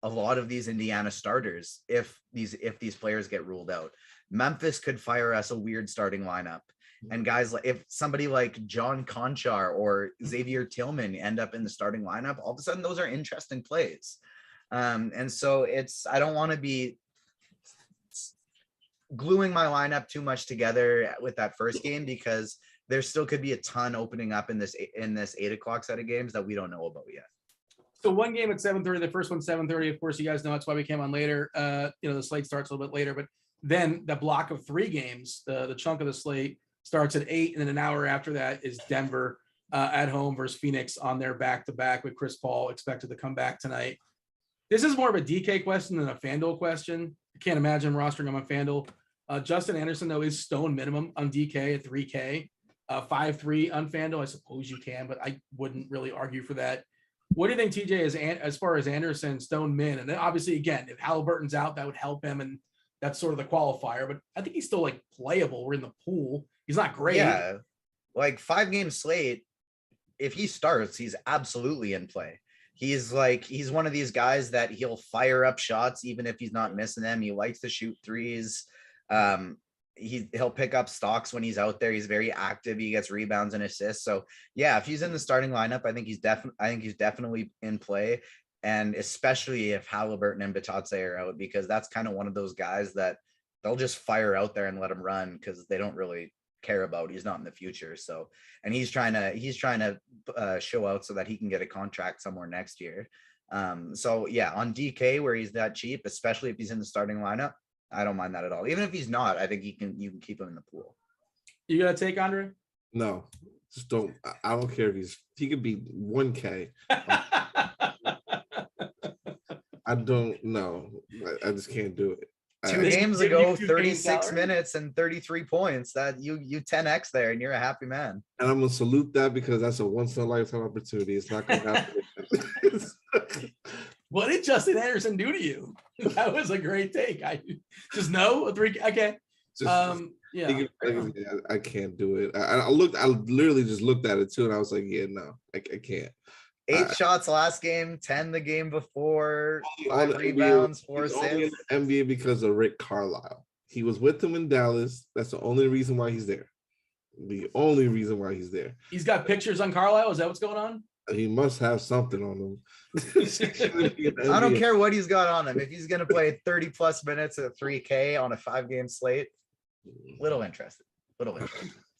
a lot of these Indiana starters if these players get ruled out. Memphis could fire us a weird starting lineup. And guys, if somebody like John Conchar or Xavier Tillman end up in the starting lineup, all of a sudden those are interesting plays. And so I don't want to be gluing my lineup too much together with that first game because there still could be a ton opening up in this 8 o'clock set of games that we don't know about yet. So one game at 7:30, the first one's 7:30. Of course, you guys know that's why we came on later. The slate starts a little bit later, but then the block of 3 games, the chunk of the slate starts at 8, and then an hour after that is Denver at home versus Phoenix on their back-to-back with Chris Paul expected to come back tonight. This is more of a DK question than a FanDuel question. I can't imagine rostering him on FanDuel. Justin Anderson, though, is stone minimum on DK at 3K. 5-3 on FanDuel, I suppose you can, but I wouldn't really argue for that. What do you think, TJ, is as far as Anderson, stone min? And then obviously, again, if Halliburton's out, that would help him, and that's sort of the qualifier. But I think he's still playable. We're in the pool. He's not great. Yeah, 5-game slate. If he starts, he's absolutely in play. He's one of these guys that he'll fire up shots even if he's not missing them. He likes to shoot threes. He'll pick up stocks when he's out there. He's very active. He gets rebounds and assists. So yeah, if he's in the starting lineup, I think he's definitely in play. And especially if Halliburton and Bataze are out, because that's kind of one of those guys that they'll just fire out there and let him run because they don't really care about. He's not in the future. So, and he's trying to show out so that he can get a contract somewhere next year. So yeah, on DK where he's that cheap, especially if he's in the starting lineup, I don't mind that at all. Even if he's not, I think you can keep him in the pool. You got to take Andre? No, just don't. I don't care if he could be 1K. I don't know. I just can't do it. Two games ago, 36 minutes and 33 points. That you 10x there, and you're a happy man. And I'm gonna salute that because that's a once in a lifetime opportunity. It's not gonna happen. What did Justin Anderson do to you? That was a great take. I just know a 3. Okay. Yeah. I can't do it. I literally just looked at it too, and I was like, yeah, no, I can't. 8 shots last game, 10 the game before, 5 rebounds, 4 assists. NBA because of Rick Carlisle. He was with him in Dallas. That's the only reason why he's there. The only reason why he's there. He's got pictures on Carlisle. Is that what's going on? He must have something on him. I don't care what he's got on him. If he's going to play 30 plus minutes at 3K on a 5-game slate, little interested.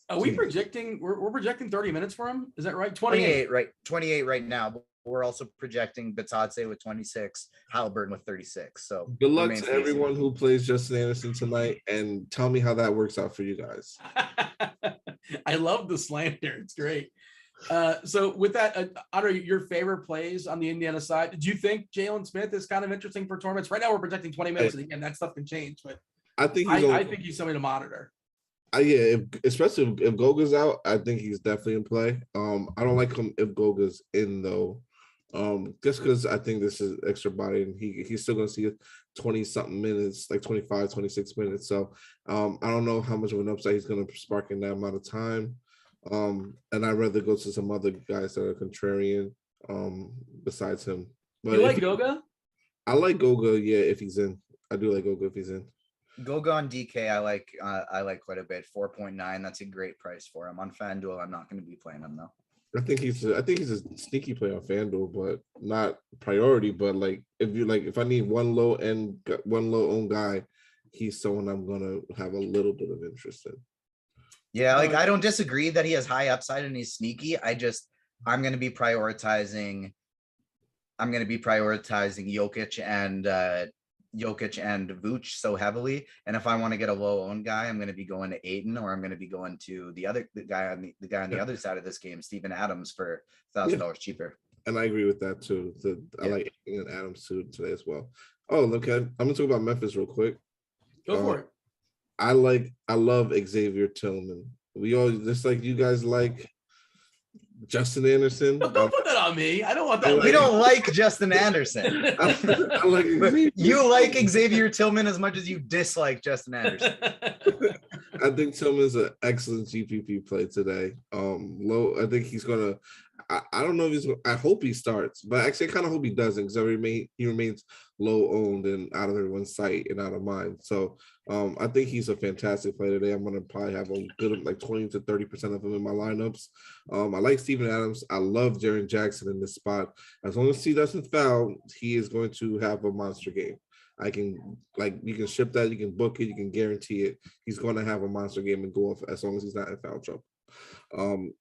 Are we projecting? We're projecting 30 minutes for him. Is that right? 28, right? 28 right now. But we're also projecting Batadze with 26, Halliburton with 36. So good luck to everyone who plays Justin Anderson tonight, and tell me how that works out for you guys. I love the slander. It's great. So with that, Andre, your favorite plays on the Indiana side? Do you think Jalen Smith is kind of interesting for tournaments? Right now, we're projecting 20 minutes, and again, that stuff can change. But I think he's somebody to monitor. Yeah, especially if Goga's out, I think he's definitely in play. I don't like him if Goga's in though, just because I think this is extra body and he's still going to see 20-something minutes, like 25, 26 minutes. So I don't know how much of an upside he's going to spark in that amount of time. And I'd rather go to some other guys that are contrarian besides him. But you like Goga? I like Goga, yeah, if he's in. I do like Goga if he's in. Goga on DK, I like quite a bit. 4.9. That's a great price for him. On FanDuel, I'm not going to be playing him though. I think he's a sneaky play on FanDuel, but not priority. But if I need one low owned guy, he's someone I'm gonna have a little bit of interest in. Yeah, I don't disagree that he has high upside and he's sneaky. I'm gonna be prioritizing Jokic and Vooch so heavily, and if I want to get a low owned guy, I'm going to be going to Ayton, or I'm going to be going to the guy on the other side of this game, Steven Adams, for $1,000 cheaper. And I agree with that too. I like Ayton and Adams too today as well. Oh, okay. I'm going to talk about Memphis real quick. Go for it. I love Xavier Tillman. We all just like you guys like Justin Anderson. Don't put that on me. I don't want that. We don't like Justin Anderson. I like you like Xavier Tillman as much as you dislike Justin Anderson. I think Tillman's an excellent GPP play today. I think he's gonna. I don't know if I hope he starts, but actually I kind of hope he doesn't, because he remains low owned and out of everyone's sight and out of mind. So I think he's a fantastic play today. I'm gonna probably have a good 20 to 30% of him in my lineups. I like Steven Adams. I love Jaren Jackson in this spot. As long as he doesn't foul, he is going to have a monster game. You can ship that, you can book it, you can guarantee it. He's going to have a monster game and go off as long as he's not in foul trouble.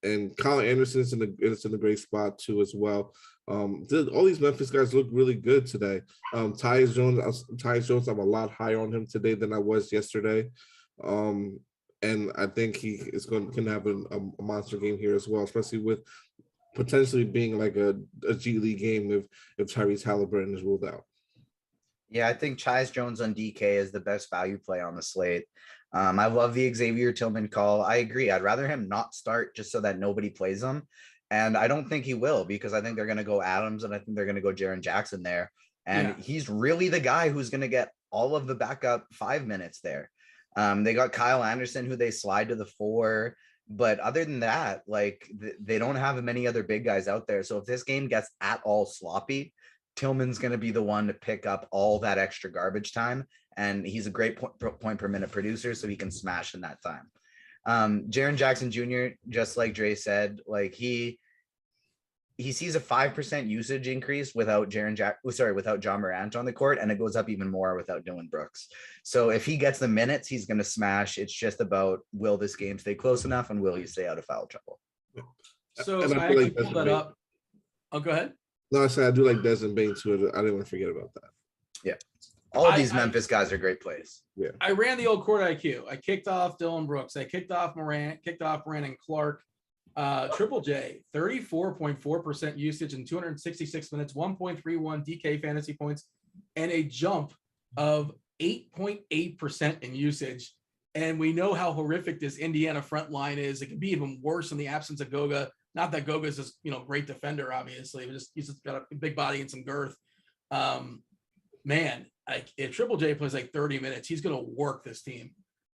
And Kyle Anderson's in a great spot too as well. All these Memphis guys look really good today. Tyus Jones, I'm a lot higher on him today than I was yesterday. And I think he is can have a monster game here as well, especially with potentially being like a G League game if Tyrese Halliburton is ruled out. Yeah, I think Tyus Jones on DK is the best value play on the slate. I love the Xavier Tillman call. I agree. I'd rather him not start just so that nobody plays him. And I don't think he will, because I think they're going to go Adams and I think they're going to go Jaren Jackson there. And he's really the guy who's going to get all of the backup 5 minutes there. They got Kyle Anderson, who they slide to the 4. But other than that, they don't have many other big guys out there. So if this game gets at all sloppy, Tillman's going to be the one to pick up all that extra garbage time. And he's a great point per minute producer, so he can smash in that time. Jaren Jackson Jr., just like Dre said, he he sees a 5% usage increase without without John Morant on the court, and it goes up even more without Dylan Brooks. So if he gets the minutes, he's going to smash. It's just about, will this game stay close enough, and will he stay out of foul trouble? So And I feel actually like pulled that up. Oh, go ahead. No, I said I do like Desmond Bain too. I didn't want to forget about that. Yeah. All of these Memphis guys are great plays. Yeah. I ran the old court IQ. I kicked off Dylan Brooks. I kicked off Morant, kicked off Brandon Clark. Triple J, 34.4% usage in 266 minutes, 1.31 DK fantasy points, and a jump of 8.8% in usage. And we know how horrific this Indiana front line is. It can be even worse in the absence of Goga. Not that Goga's this, great defender, obviously, but he's just got a big body and some girth. Man, if Triple J plays like 30 minutes, he's going to work this team.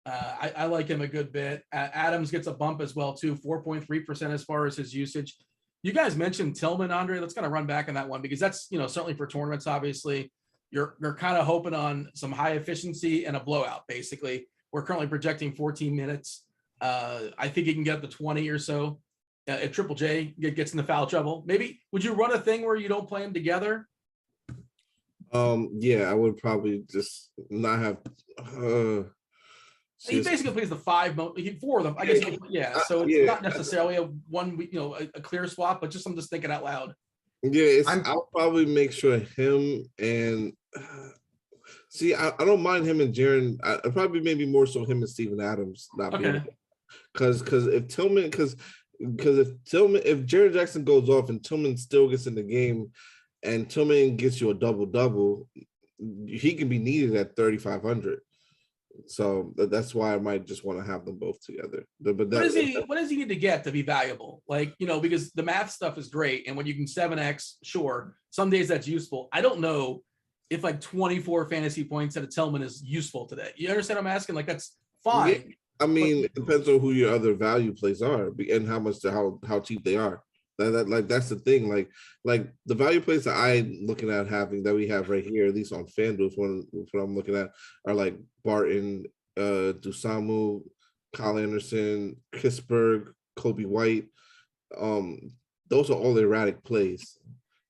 I like him a good bit. Adams gets a bump as well, too, 4.3% as far as his usage. You guys mentioned Tillman, Andre. Let's kind of run back on that one because that's, certainly for tournaments, obviously, you're kind of hoping on some high efficiency and a blowout, basically. We're currently projecting 14 minutes. I think he can get up to 20 or so. If Triple J gets into foul trouble, maybe would you run a thing where you don't play them together? Yeah, I would probably just not have. He basically plays the four of them. I guess. Yeah. So it's not necessarily a clear swap, but I'm just thinking out loud. Yeah, I'll probably make sure him and see. I don't mind him and Jaren. I probably maybe more so him and Steven Adams not being because if Tillman if Jaren Jackson goes off and Tillman still gets in the game and Tillman gets you a double, he can be needed at 3,500. So that's why I might just want to have them both together. But what does he need to get to be valuable? Because the math stuff is great. And when you can 7X, sure, some days that's useful. I don't know if 24 fantasy points at a Tillman is useful today. You understand what I'm asking? That's fine. Yeah, I mean, it depends on who your other value plays are and how cheap they are. That's the thing. Like the value plays that I'm looking at having that we have right here, at least on Fanduel, what I'm looking at are like Barton, Dusamu, Kyle Anderson, Kisberg, Kobe White. Those are all erratic plays,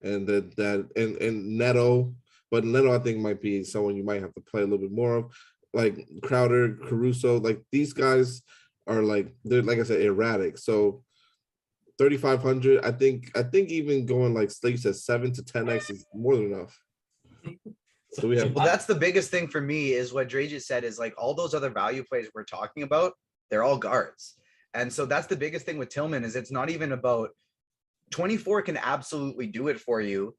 and and Neto, but Neto I think might be someone you might have to play a little bit more of. Like Crowder, Caruso, these guys are they're like I said erratic. So 3,500. I think even going Slates at 7 to 10x is more than enough. So we have. Well, that's the biggest thing for me is what Dre just said is all those other value plays we're talking about. They're all guards, and so that's the biggest thing with Tillman is it's not even about 24 can absolutely do it for you.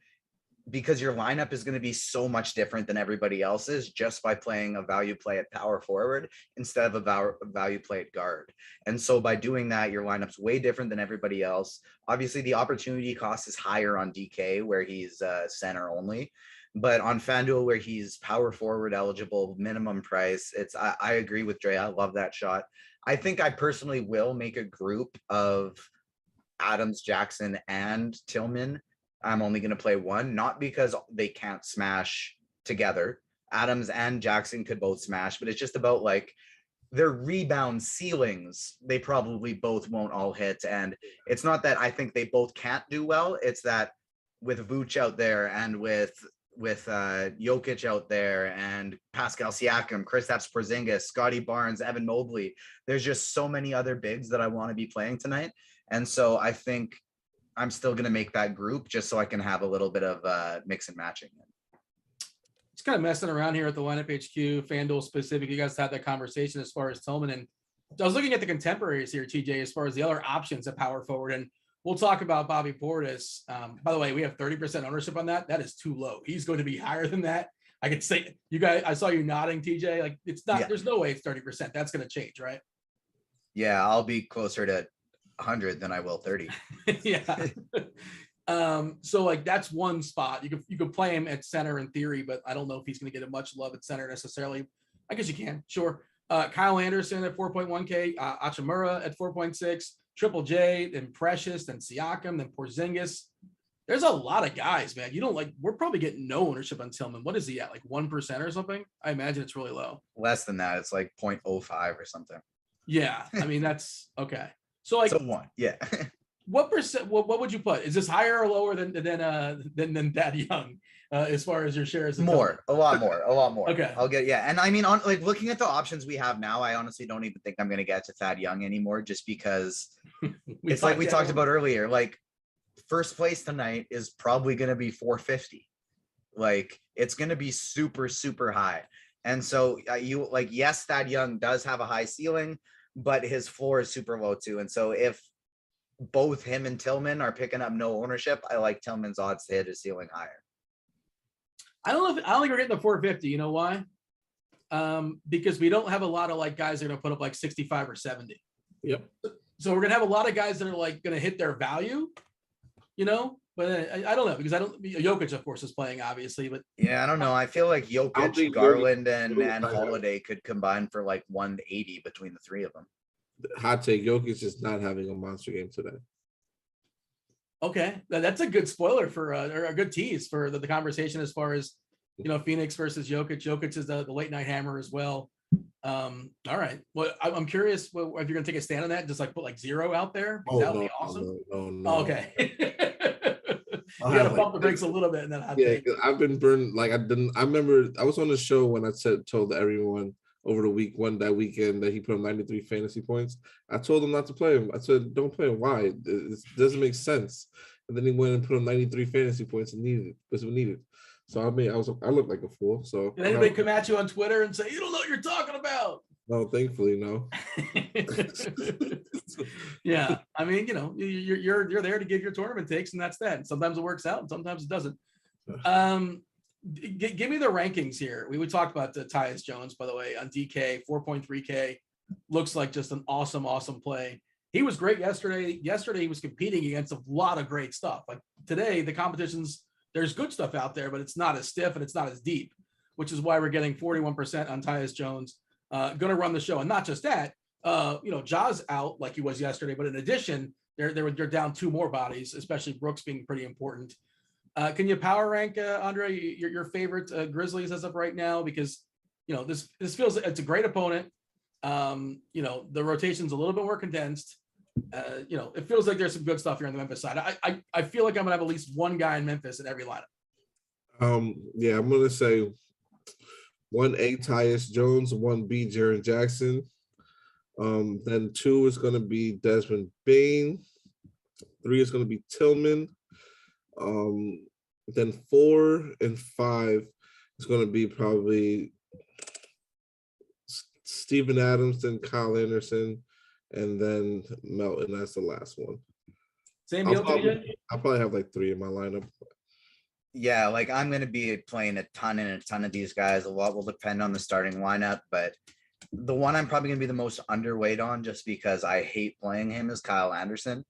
Because your lineup is going to be so much different than everybody else's just by playing a value play at power forward instead of a value play at guard. And so by doing that, your lineup's way different than everybody else. Obviously, the opportunity cost is higher on DK where he's center only. But on Fanduel where he's power forward eligible, minimum price, I agree with Dre. I love that shot. I think I personally will make a group of Adams, Jackson, and Tillman. I'm only going to play one, not because they can't smash together. Adams and Jackson could both smash, but it's just about their rebound ceilings. They probably both won't all hit. And it's not that I think they both can't do well. It's that with Vooch out there and with Jokic out there and Pascal Siakam, Kristaps Porzingis, Scotty Barnes, Evan Mobley, there's just so many other bigs that I want to be playing tonight. And so I think I'm still going to make that group just so I can have a little bit of mix and matching. Just kind of messing around here at the lineup HQ, Fanduel specific. You guys had that conversation as far as Tillman. And I was looking at the contemporaries here, TJ, as far as the other options at power forward. And we'll talk about Bobby Portis. By the way, we have 30% ownership on that. That is too low. He's going to be higher than that. I could say, you guys, I saw you nodding, TJ. It's not, There's no way it's 30%. That's going to change, right? Yeah, I'll be closer to 100 than I will 30. Yeah. So that's one spot. You could play him at center in theory, but I don't know if he's going to get much love at center necessarily. I guess you can, sure. Kyle Anderson at 4.1K, Achimura at 4.6, Triple J, then Precious, then Siakam, then Porzingis. There's a lot of guys, man. We're probably getting no ownership on Tillman. What is he at? 1% or something? I imagine it's really low. Less than that. It's 0.05 or something. Yeah. I mean, that's okay. So so one. Yeah. What percent? What would you put? Is this higher or lower than Thad Young as far as your shares? More, a lot more. Okay. I'll get, yeah. And I mean, on like looking at the options we have now, I honestly don't even think I'm going to get to Thad Young anymore, just because it's like we talked about earlier. Like, first place tonight is probably going to be 450. Like, it's going to be super, super high. And so you like, yes, Thad Young does have a high ceiling, but his floor is super low too. And so if both him and Tillman are picking up no ownership, I like Tillman's odds to hit his ceiling higher. I don't think we're getting the 450. You know why? Because we don't have a lot of like guys that are going to put up like 65 or 70. Yep. So we're going to have a lot of guys that are like going to hit their value, you know, but I don't know, because Jokic, of course, is playing, obviously, but yeah, I don't know. I feel like Jokic, Garland, and Holiday could combine for like 180 between the three of them. Hot take, Jokic is not having a monster game today. Okay, that's a good spoiler for or a good tease for the conversation as far as, you know, Phoenix versus Jokic. Jokic is the late night hammer as well. All right. Well, I'm curious if you're going to take a stand on that and just like put like 0 out there. That would be awesome. No. Oh, okay. You got to pump the brakes a little bit, and then I've been burned. Like I remember I was on the show when I told everyone over the that weekend that he put up 93 fantasy points. I told him not to play him. I said, don't play him. Why? It doesn't make sense. And then he went and put up 93 fantasy points and needed. So I mean, I looked like a fool. So did anybody come at you on Twitter and say, you don't know what you're talking about? No, thankfully, no. Yeah, I mean, you know, you're there to give your tournament takes, and that's that. Sometimes it works out, and sometimes it doesn't. Give me the rankings here. We talked about the Tyus Jones, by the way, on DK, 4.3K. Looks like just an awesome play. He was great yesterday. Yesterday, he was competing against a lot of great stuff. Like today, the competitions, there's good stuff out there, but it's not as stiff and it's not as deep, which is why we're getting 41% on Tyus Jones. Going to run the show. And not just that, you know, Ja's out like he was yesterday, but in addition, they're down 2 more bodies, especially Brooks being pretty important. Can you power rank, Andre, your favorite Grizzlies as of right now? Because, you know, this feels like it's a great opponent. You know, the rotation's a little bit more condensed. You know, it feels like there's some good stuff here on the Memphis side. I feel like I'm gonna have at least one guy in Memphis in every lineup. Yeah, I'm gonna say 1A Tyus Jones, 1B Jaren Jackson. Then 2 is gonna be Desmond Bane. 3 is gonna be Tillman. Then 4 and 5 is going to be probably Steven Adams, then Kyle Anderson, and then Melton. That's the last one. Same I'll deal. I'll probably have like 3 in my lineup. Yeah, like I'm going to be playing a ton of these guys. A lot will depend on the starting lineup, but the one I'm probably going to be the most underweight on, just because I hate playing him, is Kyle Anderson.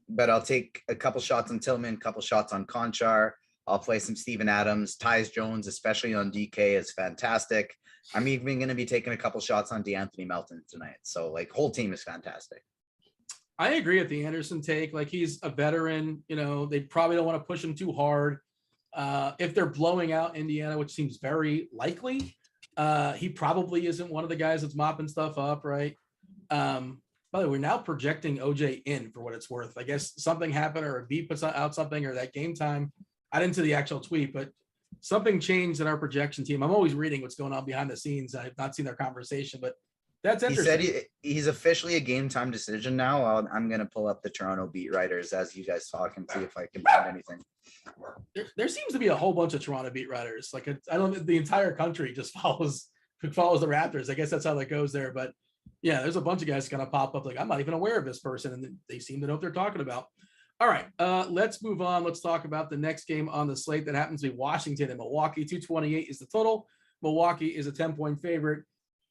But I'll take a couple shots on Tillman, a couple shots on Conchar. I'll play some Steven Adams. Tyus Jones, especially on DK, is fantastic. I'm even going to be taking a couple shots on DeAnthony Melton tonight. So, like, whole team is fantastic. I agree with the Anderson take. Like, he's a veteran. You know, they probably don't want to push him too hard. If they're blowing out Indiana, which seems very likely, he probably isn't one of the guys that's mopping stuff up, right? By the way, we're now projecting OJ in, for what it's worth. I guess something happened, or a beat puts out something, or that game time. I didn't see the actual tweet, but something changed in our projection team. I'm always reading what's going on behind the scenes. I've not seen their conversation, but that's interesting. He said he's officially a game time decision now. I'm going to pull up the Toronto beat writers as you guys talk and see if I can find anything. There seems to be a whole bunch of Toronto beat writers. Like, I don't, the entire country just follows the Raptors. I guess that's how that goes there, but yeah, there's a bunch of guys going to pop up like, I'm not even aware of this person, and they seem to know what they're talking about. All right, let's move on. Let's talk about the next game on the slate that happens to be Washington and Milwaukee. 228 is the total. Milwaukee is a 10-point favorite,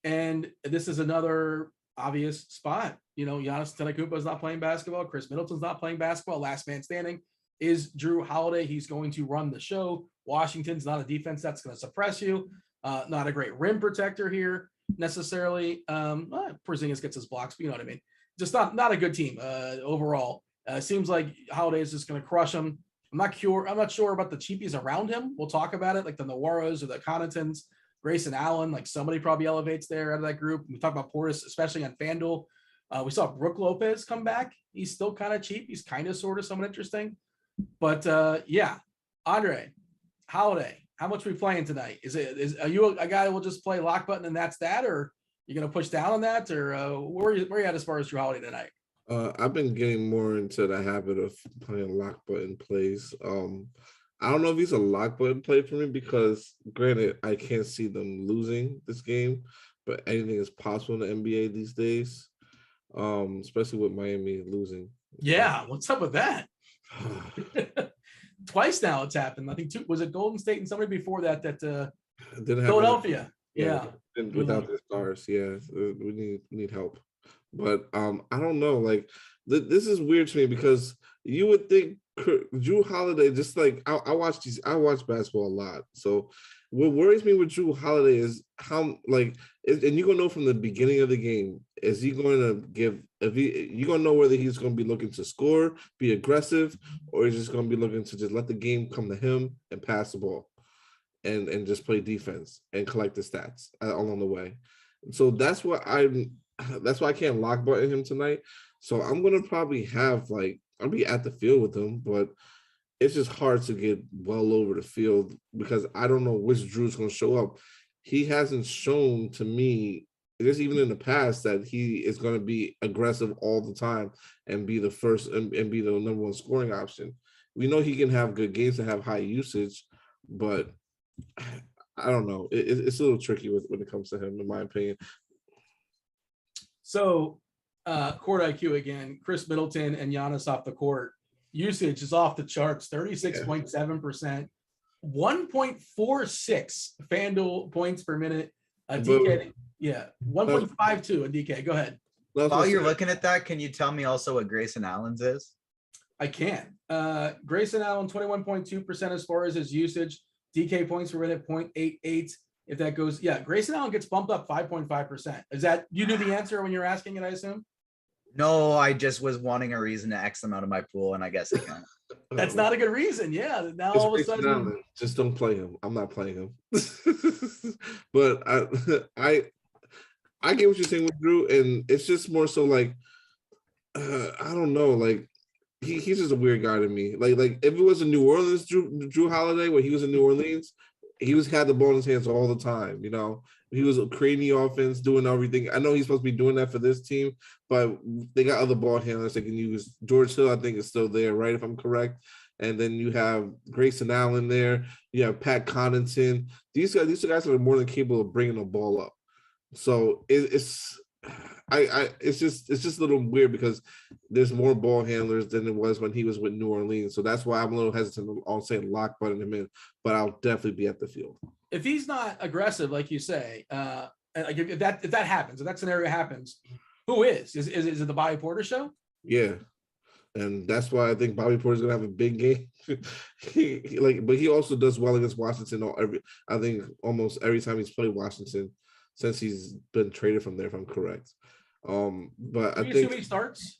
and this is another obvious spot. You know, Giannis Antetokounmpo is not playing basketball. Chris Middleton's not playing basketball. Last man standing is Drew Holiday. He's going to run the show. Washington's not a defense that's going to suppress you. Not a great rim protector here necessarily. Porzingis gets his blocks, but you know what I mean. Just not a good team overall. Seems like Holiday is just going to crush him. I'm not sure about the cheapies around him. We'll talk about it, like the Nowaros or the Connaughtons, Grayson Allen. Like, somebody probably elevates there out of that group. We talk about Portis, especially on Fanduel. We saw Brook Lopez come back. He's still kind of cheap. He's kind of sort of somewhat interesting. But yeah, Andre, Holiday, how much are we playing tonight? Are you a guy that will just play lock button and that's that, or you gonna push down on that, or where are you at as far as Drew Holiday tonight? I've been getting more into the habit of playing lock button plays. I don't know if he's a lock button play for me because, granted, I can't see them losing this game, but anything is possible in the NBA these days, especially with Miami losing. Yeah, what's up with that? Twice now it's happened. I think was it Golden State and somebody before that Philadelphia. Yeah. Without the stars, yeah, we need help. But I don't know. Like this is weird to me because you would think Drew Holiday, just like I watch basketball a lot. So what worries me with Drew Holiday is how and you're gonna know from the beginning of the game, is he going to give? You're gonna know whether he's going to be looking to score, be aggressive, or he's just going to be looking to just let the game come to him and pass the ball, and just play defense and collect the stats along the way. So that's why I can't lock button him tonight. So I'm gonna probably have I'll be at the field with him, but it's just hard to get well over the field because I don't know which Drew's gonna show up. He hasn't shown to me, just even in the past, that he is gonna be aggressive all the time and be the first and be the number one scoring option. We know he can have good games and have high usage, but I don't know. It's a little tricky when it comes to him, in my opinion. So, court IQ again, Chris Middleton and Giannis off the court. Usage is off the charts, 36.7%, 1.46 Fanduel points per minute. DK, 1.52 a DK. Go ahead. While you're looking at that, can you tell me also what Grayson Allen's is? I can. Grayson Allen, 21.2% as far as his usage. DK points per minute, 0.88. If that goes, Grayson Allen gets bumped up 5.5%. Is that, you knew the answer when you're asking it, I assume? No, I just was wanting a reason to X them out of my pool, and I guess I can. That's not a good reason. Yeah. Now all of a sudden, just don't play him. I'm not playing him. But I get what you're saying with Drew, and it's just more so I don't know, he's just a weird guy to me. Like if it was a New Orleans Drew Holiday, where he was in New Orleans, he had the ball in his hands all the time. You know, he was creating the offense, doing everything. I know he's supposed to be doing that for this team, but they got other ball handlers they can use. George Hill, I think, is still there, right? If I'm correct. And then you have Grayson Allen there. You have Pat Connaughton. These are guys that are more than capable of bringing the ball up. So it's just a little weird because there's more ball handlers than it was when he was with New Orleans. So that's why I'm a little hesitant on saying lock button him in, but I'll definitely be at the field. If he's not aggressive, like you say, if that happens, if that scenario happens, who is? Is it the Bobby Porter show? Yeah. And that's why I think Bobby Porter's gonna have a big game. But he also does well against Washington I think almost every time he's played Washington since he's been traded from there, if I'm correct. But I think he starts.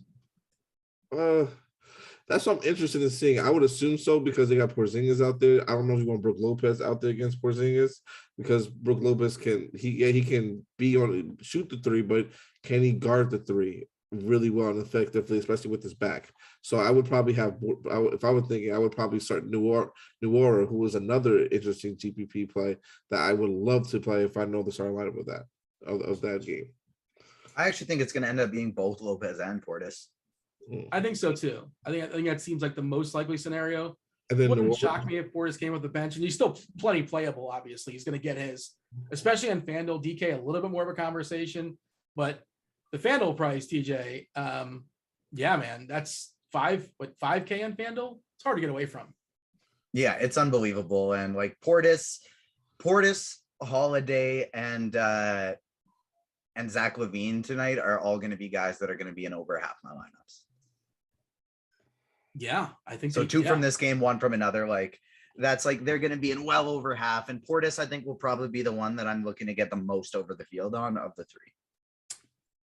That's what I'm interested in seeing. I would assume so because they got Porzingis out there. I don't know if you want Brook Lopez out there against Porzingis because Brook Lopez can shoot the three, but can he guard the three really well and effectively, especially with his back? So I would probably if I were thinking, I would probably start Nuora, who was another interesting GPP play that I would love to play if I know the starting lineup of that game. I actually think it's going to end up being both Lopez and Portis. I think so too. I think that seems like the most likely scenario. And then it wouldn't shock me if Portis came off the bench, and he's still plenty playable. Obviously, he's going to get his, especially on FanDuel. DK a little bit more of a conversation, but the FanDuel price, TJ, man, that's 5K on FanDuel. It's hard to get away from. Yeah, it's unbelievable, and Portis, Holiday, and Zach LaVine tonight are all going to be guys that are going to be in over half my lineups. Yeah, I think so. Two from this game, one from another. That's they're going to be in well over half. And Portis, I think, will probably be the one that I'm looking to get the most over the field on of the three.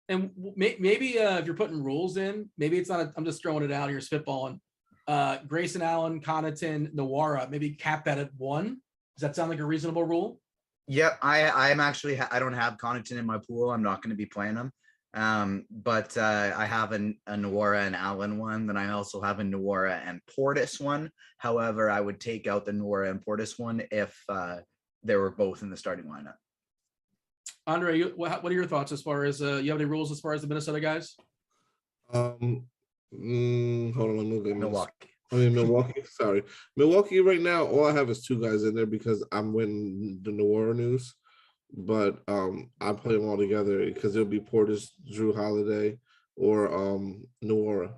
And maybe if you're putting rules in, maybe it's not. I'm just throwing it out here, spitballing. Grayson Allen, Connaughton, Nuora, maybe cap that at 1. Does that sound like a reasonable rule? Yep, I'm actually I don't have Connaughton in my pool. I'm not going to be playing him. But I have a Nwora and Allen one. Then I also have a Nwora and Portis one. However, I would take out the Nwora and Portis one if they were both in the starting lineup. Andre, what are your thoughts as far as you have any rules as far as the Minnesota guys? Hold on, let me look at Milwaukee. Milwaukee. Sorry, Milwaukee. Right now, all I have is 2 guys in there because I'm winning the Nwora news. But I play them all together because it'll be Portis, Drew Holiday, or Nwora.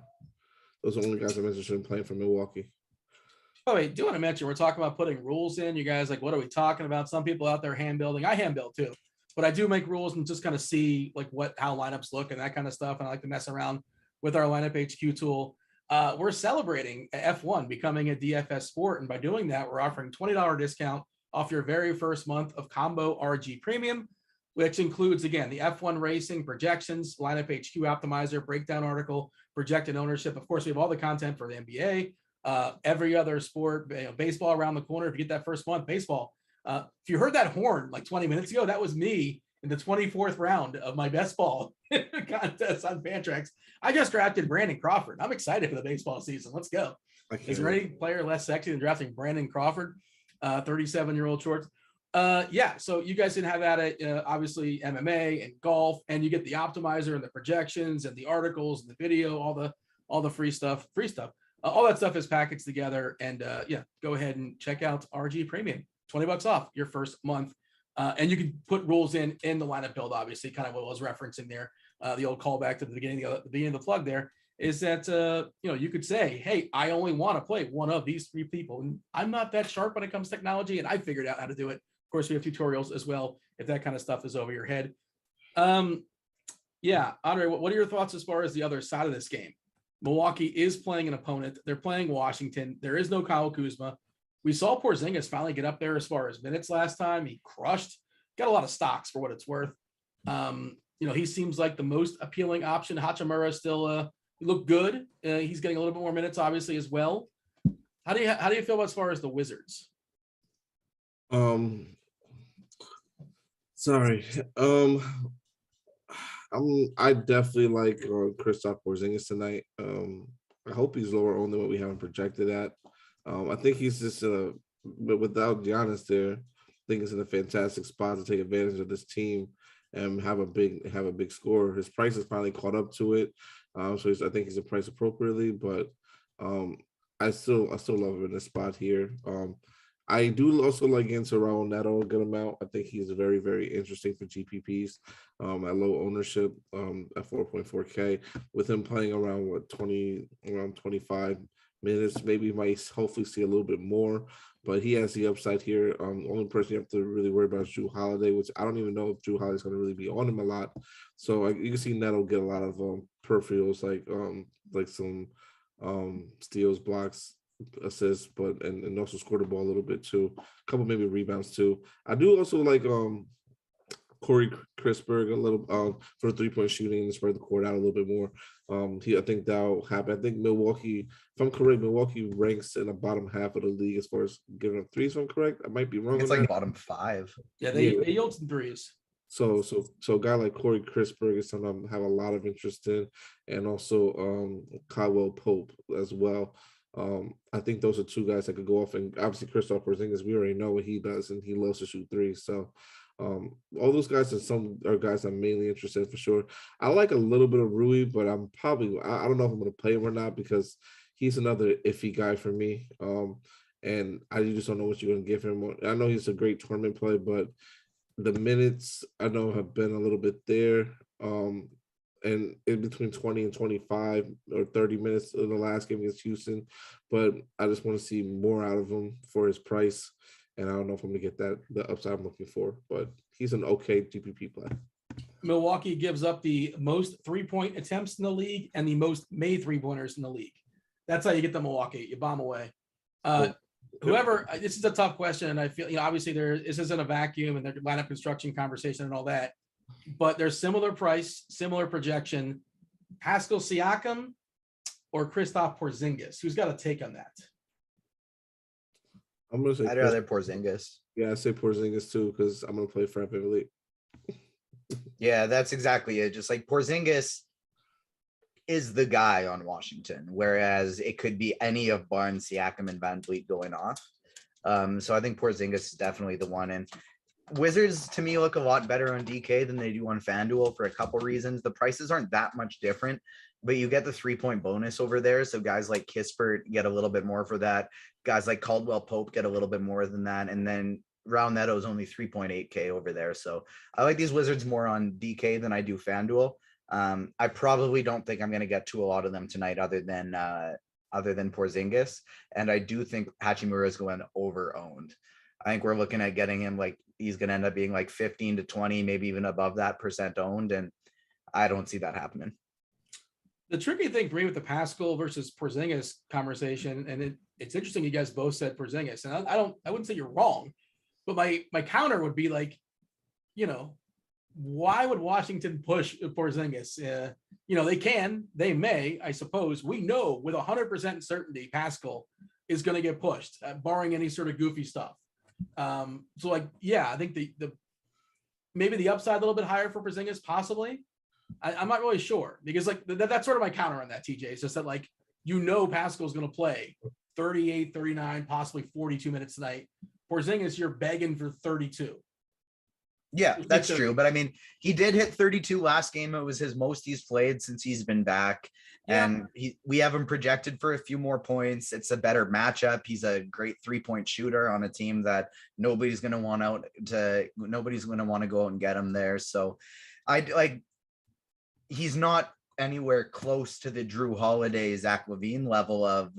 Those are the only guys I'm interested in playing for Milwaukee. Oh, wait, do want to mention we're talking about putting rules in. You guys, like, what are we talking about? Some people out there hand building. I hand build too, but I do make rules and just kind of see like how lineups look and that kind of stuff. And I like to mess around with our lineup HQ tool. We're celebrating F1 becoming a DFS sport, and by doing that, we're offering $20 discount off your very first month of Combo RG Premium, which includes, again, the F1 racing projections, lineup HQ optimizer, breakdown article, projected ownership. Of course, we have all the content for the NBA, every other sport, baseball around the corner. If you get that first month, baseball. If you heard that horn like 20 minutes ago, that was me in the 24th round of my best ball contest on Fantrax. I just drafted Brandon Crawford. I'm excited for the baseball season. Let's go. Is there any player less sexy than drafting Brandon Crawford? 37-year-old shorts. Yeah, so you guys didn't have at it, obviously MMA and golf, and you get the optimizer and the projections and the articles and the video, all the free stuff. All that stuff is packaged together. And yeah, go ahead and check out RG Premium. $20 off your first month. And you can put rules in the lineup build, obviously, kind of what I was referencing there. The old callback to the beginning of the plug there is that, you could say, hey, I only want to play one of these 3 people. And I'm not that sharp when it comes to technology, and I figured out how to do it. Of course, we have tutorials as well, if that kind of stuff is over your head. Yeah, Andre, what are your thoughts as far as the other side of this game? Milwaukee is playing an opponent. They're playing Washington. There is no Kyle Kuzma. We saw Porzingis finally get up there as far as minutes last time. He crushed, got a lot of stocks for what it's worth. He seems like the most appealing option. Hachimura still look good. He's getting a little bit more minutes, obviously, as well. How do you feel about as far as the Wizards? Sorry. I definitely like Christoph Porzingis tonight. I hope he's lower owned than what we have him projected at. I think he's just but without Giannis there, I think he's in a fantastic spot to take advantage of this team and have a big score. His price has finally caught up to it. So I think he's priced appropriately, but I still love him in this spot here. I do also like Raul Neto a good amount. I think he's very, very interesting for GPPs at low ownership at 4.4K. With him playing around 25 minutes, maybe you might hopefully see a little bit more, but he has the upside here. Only person you have to really worry about is Drew Holiday, which I don't even know if Drew Holiday is going to really be on him a lot. So you can see Neto get a lot of peripherals, like some steals, blocks, assists, but and also scored the ball a little bit too. A couple maybe rebounds too. I do also like Corey Chrisberg a little for 3-point shooting and spread the court out a little bit more. I think that'll happen. I think Milwaukee, if I'm correct, Milwaukee ranks in the bottom half of the league as far as giving up threes. If I'm correct, I might be wrong. It's like bottom 5. Yeah, they yield some threes. So a guy like Corey Chrisberg is something I have a lot of interest in, and also Caldwell Pope as well. I think those are 2 guys that could go off, and obviously Christoph Porzingis, we already know what he does, and he loves to shoot threes. So all those guys are guys I'm mainly interested in for sure. I like a little bit of Rui, but I don't know if I'm going to play him or not because he's another iffy guy for me. And I just don't know what you're going to give him. I know he's a great tournament play, but the minutes I know have been a little bit there. And in between 20 and 25 or 30 minutes in the last game against Houston. But I just want to see more out of him for his price. And I don't know if I'm going to get the upside I'm looking for, but he's an okay GPP play. Milwaukee gives up the most 3-point attempts in the league and the most made 3-pointers in the league. That's how you get the Milwaukee. You bomb away. Whoever, this is a tough question. And I feel, obviously this isn't a vacuum and there's lineup construction conversation and all that. But there's similar price, similar projection. Pascal Siakam or Christoph Porzingis? Who's got a take on that? I'm gonna say I'd rather Porzingis. Yeah, I say Porzingis too because I'm gonna play Fred VanVleet. Yeah, that's exactly it. Just like Porzingis is the guy on Washington, whereas it could be any of Barnes, Siakam, and Van Vliet going off. So I think Porzingis is definitely the one. And Wizards to me look a lot better on DK than they do on Fanduel for a couple reasons. The prices aren't that much different, but you get the 3-point bonus over there. So guys like Kispert get a little bit more for that. Guys like Caldwell Pope get a little bit more than that. And then Raul Neto is only 3.8K over there. So I like these Wizards more on DK than I do Fanduel. I probably don't think I'm going to get to a lot of them tonight other than Porzingis. And I do think Hachimura is going over owned. I think we're looking at getting him like he's going to end up being like 15 to 20, maybe even above that percent owned. And I don't see that happening. The tricky thing for me with the Pascal versus Porzingis conversation, and it's interesting you guys both said Porzingis, and I wouldn't say you're wrong, but my counter would be like, why would Washington push Porzingis? They may, I suppose. We know with 100% certainty Pascal is going to get pushed, barring any sort of goofy stuff. I think the maybe the upside a little bit higher for Porzingis, possibly. I'm not really sure because that's sort of my counter on that, TJ. It's just that Pascal's going to play 38, 39, possibly 42 minutes tonight. Porzingis, you're begging for 32. Yeah, that's true. But I mean, he did hit 32 last game. It was his most he's played since he's been back. Yeah. And we have him projected for a few more points. It's a better matchup. He's a great 3-point shooter on a team that nobody's going to want to go out and get him there. So he's not anywhere close to the Drew Holiday, Zach LaVine level of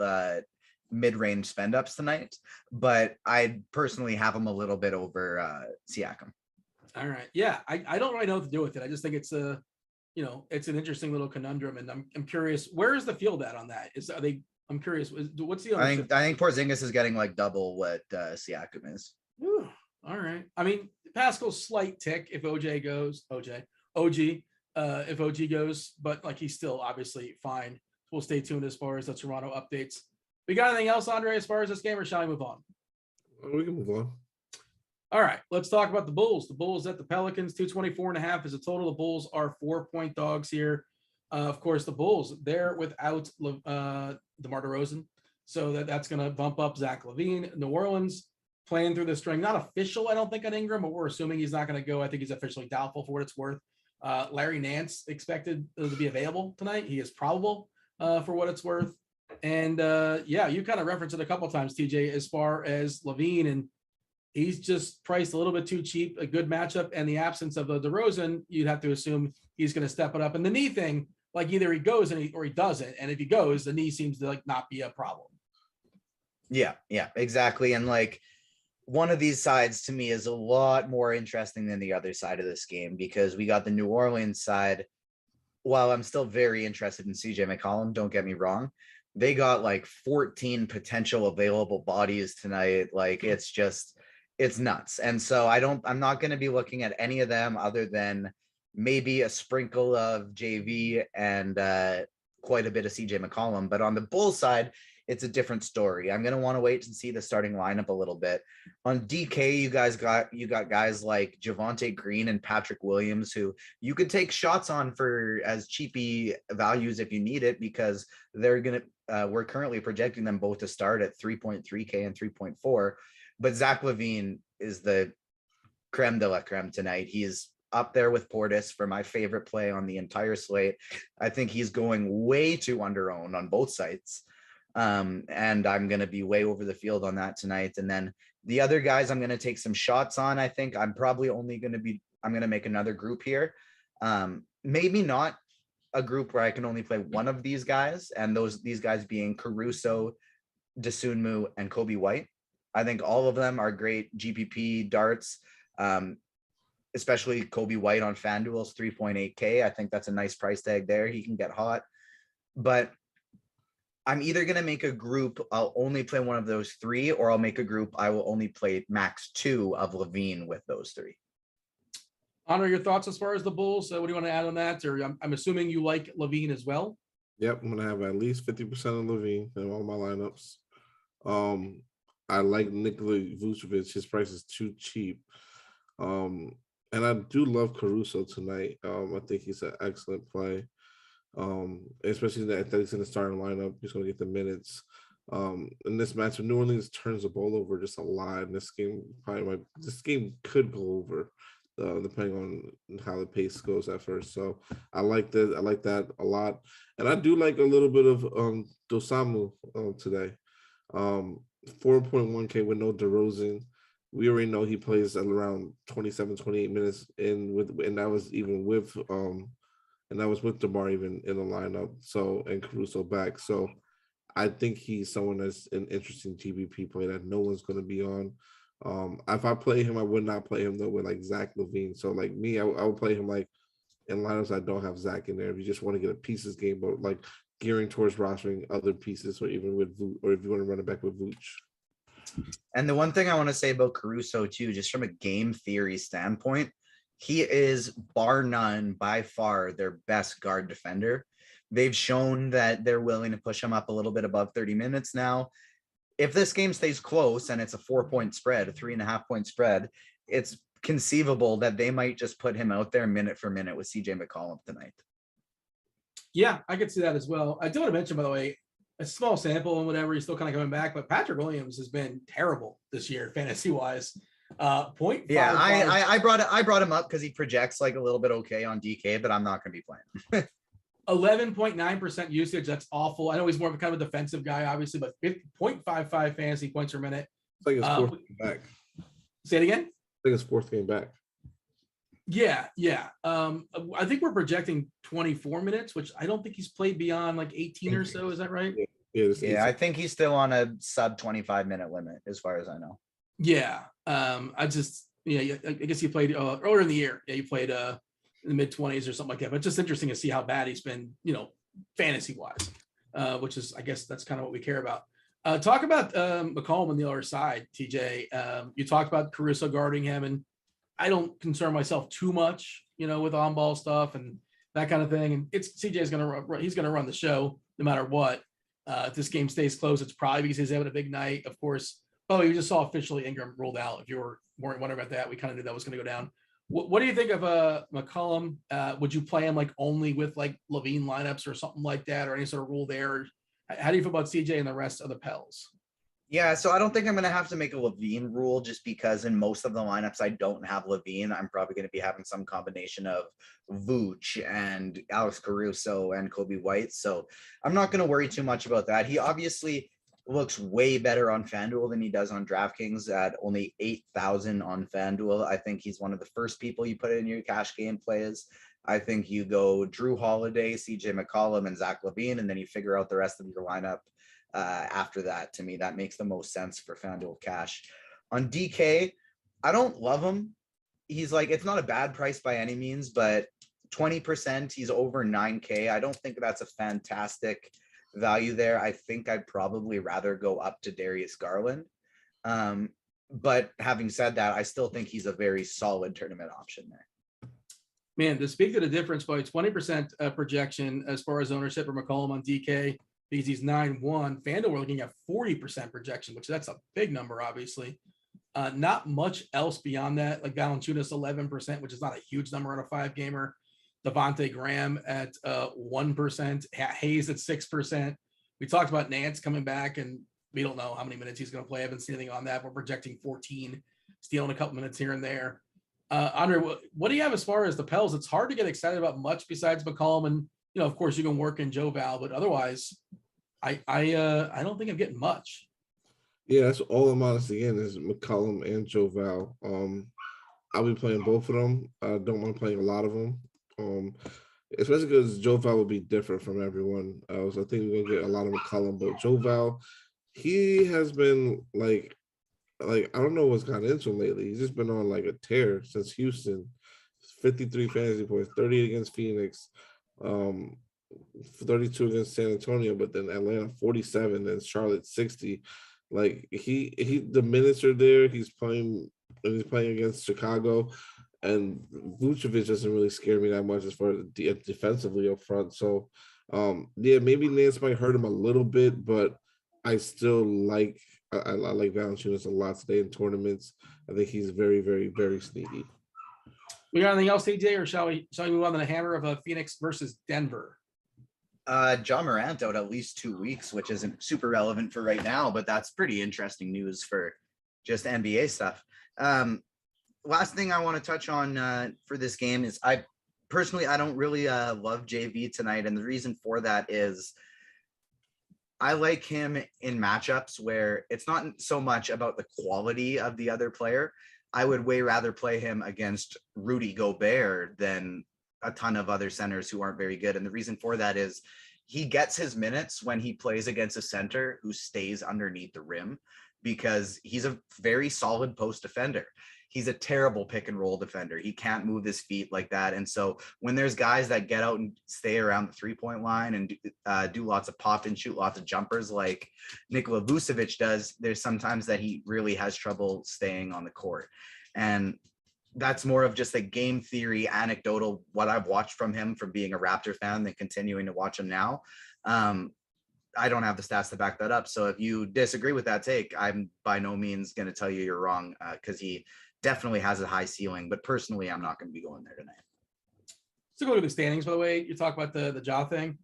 mid-range spend ups tonight, but I personally have him a little bit over Siakam. All right. Yeah. I don't really know what to do with it. I just think it's it's an interesting little conundrum. And I'm curious, where is the field at on that? I'm curious. What's the ownership? I think Porzingis is getting like double what Siakam is. Ooh, all right. I mean, Pascal's slight tick if OG, if OG goes, but he's still obviously fine. We'll stay tuned as far as the Toronto updates. We got anything else, Andre, as far as this game, or shall I move on? We can move on. All right, let's talk about the Bulls. The Bulls at the Pelicans, 224.5 is a total. The Bulls are 4-point dogs here. Of course, the Bulls, they're without DeMar DeRozan. So that's going to bump up Zach LaVine. New Orleans playing through the string. Not official, I don't think, on Ingram, but we're assuming he's not going to go. I think he's officially doubtful for what it's worth. Larry Nance expected to be available tonight. He is probable for what it's worth. And you kind of referenced it a couple of times, TJ, as far as LaVine, and he's just priced a little bit too cheap. A good matchup, and the absence of the DeRozan, you'd have to assume he's going to step it up. And the knee thing, either he goes or he doesn't. And if he goes, the knee seems to not be a problem. Yeah, exactly. And one of these sides to me is a lot more interesting than the other side of this game, because we got the New Orleans side. While I'm still very interested in CJ McCollum, don't get me wrong, they got 14 potential available bodies tonight. It's nuts. And so I'm not going to be looking at any of them other than maybe a sprinkle of JV and quite a bit of CJ McCollum. But on the Bulls side, it's a different story. I'm going to want to wait and see the starting lineup a little bit. On DK, you got guys like Javonte Green and Patrick Williams, who you could take shots on for as cheapy values if you need it, because we're currently projecting them both to start at 3.3K and 3.4. But Zach LaVine is the creme de la creme tonight. He's up there with Portis for my favorite play on the entire slate. I think he's going way too under-owned on both sites. And I'm going to be way over the field on that tonight. And then the other guys I'm going to take some shots on. I think I'm probably I'm going to make another group here. Maybe not a group where I can only play one of these guys, and these guys being Caruso, Dosunmu, and Kobe White. I think all of them are great GPP darts, especially Kobe White on FanDuel's 3.8K. I think that's a nice price tag there. He can get hot. But I'm either going to make a group, I'll only play one of those three, or I'll make a group, I will only play max 2 of LaVine with those 3. Honor, your thoughts as far as the Bulls? What do you want to add on that? Or I'm assuming you like LaVine as well? Yep, I'm going to have at least 50% of LaVine in all my lineups. I like Nikola Vucevic. His price is too cheap. And I do love Caruso tonight. I think he's an excellent play. Especially that he's in the starting lineup. He's going to get the minutes. In this matchup, New Orleans turns the ball over just a lot. And this game this game could go over, depending on how the pace goes at first. So I like that. I like that a lot, and I do like a little bit of Dosamu today. 4.1K with no DeRozan. We already know he plays at around 27, 28 minutes and that was even with and that was with DeMar even in the lineup. So, and Caruso back. So I think he's someone that's an interesting GBP play that no one's going to be on. If I play him, I would not play him though with like Zach LaVine. So like me, I would play him like in lineups I don't have Zach in there. If you just want to get a pieces game, but like gearing towards rostering other pieces, or even with or if you want to run it back with Vooch. And the one thing I want to say about Caruso too, just from a game theory standpoint, he is bar none by far their best guard defender. They've shown that they're willing to push him up a little bit above 30 minutes now. If this game stays close and it's a 4-point spread, a 3.5-point spread, it's conceivable that they might just put him out there minute for minute with CJ McCollum tonight. Yeah, I could see that as well. I do want to mention, by the way, a small sample and whatever, he's still kind of coming back, but Patrick Williams has been terrible this year, fantasy wise. Yeah, I brought him up because he projects like a little bit okay on DK, but I'm not going to be playing. 11.9% usage. That's awful. I know he's more of a kind of a defensive guy, obviously, but 0.55 fantasy points per minute. It's like his fourth game back. Say it again. I think his fourth game back. Yeah. I think we're projecting 24 minutes, which I don't think he's played beyond like 18 or so. Is that right? Yeah, I think he's still on a sub 25-minute limit, as far as I know. Yeah. I guess he played earlier in the year. Yeah, he played in the mid-20s or something like that. But it's just interesting to see how bad he's been, fantasy-wise, which is, I guess, that's kind of what we care about. Talk about McCollum on the other side, TJ. You talked about Caruso guarding him, and I don't concern myself too much, with on-ball stuff and that kind of thing. And CJ's he's going to run the show no matter what. If this game stays close, it's probably because he's having a big night. Of course, we just saw officially Ingram ruled out. If you were wondering about that, we kind of knew that was going to go down. What do you think of McCollum? Would you play him like only with like LaVine lineups or something like that, or any sort of rule there? How do you feel about CJ and the rest of the Pels? Yeah, so I don't think I'm going to have to make a LaVine rule, just because in most of the lineups I don't have LaVine. I'm probably going to be having some combination of Vooch and Alex Caruso and Kobe White. So I'm not going to worry too much about that. He obviously looks way better on Fanduel than he does on DraftKings at only 8,000 on Fanduel. I think he's one of the first people you put in your cash game plays. I think you go Drew Holiday, CJ McCollum, and Zach LaVine, and then you figure out the rest of your lineup after that. To me, that makes the most sense for Fanduel cash. On DK, I don't love him. He's like, it's not a bad price by any means, but 20%, he's over 9K. I don't think that's a fantastic value there. I think I'd probably rather go up to Darius Garland. But having said that, I still think he's a very solid tournament option there. Man, to speak to the difference by 20% projection as far as ownership for McCollum on DK, because he's 9-1. Fanduel, we're looking at 40% projection, which that's a big number, obviously. Not much else beyond that, like Valanciunas 11%, which is not a huge number on a 5-gamer. Devontae Graham at 1%, Hayes at 6%. We talked about Nance coming back, and we don't know how many minutes he's going to play. I haven't seen anything on that. We're projecting 14, stealing a couple minutes here and there. Andre, what do you have as far as the Pels? It's hard to get excited about much besides McCollum, and of course you can work in Joe Val, but otherwise, I don't think I'm getting much. Yeah, that's all I'm honestly getting is McCollum and Joe Val. I'll be playing both of them. I don't mind playing a lot of them. Especially because Joe Val will be different from everyone else. I think we're gonna get a lot of McCollum, but Joe Val, he has been like I don't know what's gotten into him lately. He's just been on like a tear since Houston. 53 fantasy points, 38 against Phoenix, 32 against San Antonio, but then Atlanta 47 and Charlotte 60. Like the minutes are there. He's playing against Chicago. And Vucevic doesn't really scare me that much as far as defensively up front. So, maybe Nance might hurt him a little bit, but I still like I like Valanciunas a lot today in tournaments. I think he's very, very, very sneaky. We got anything else, TJ, or shall we move on to the hammer of Phoenix versus Denver? John Morant out at least 2 weeks, which isn't super relevant for right now, but that's pretty interesting news for just NBA stuff. Last thing I want to touch on for this game is I don't really love JV tonight. And the reason for that is I like him in matchups where it's not so much about the quality of the other player. I would way rather play him against Rudy Gobert than a ton of other centers who aren't very good. And the reason for that is he gets his minutes when he plays against a center who stays underneath the rim because he's a very solid post defender. He's a terrible pick and roll defender. He can't move his feet like that. And so when there's guys that get out and stay around the 3-point line and do lots of pop and shoot lots of jumpers like Nikola Vucevic does, there's sometimes that he really has trouble staying on the court. And that's more of just a game theory, anecdotal, what I've watched from him from being a Raptor fan than continuing to watch him now. I don't have the stats to back that up. So if you disagree with that take, I'm by no means going to tell you you're wrong because he definitely has a high ceiling, but personally, I'm not going to be going there tonight. So go to the standings, by the way. You talk about the Ja thing.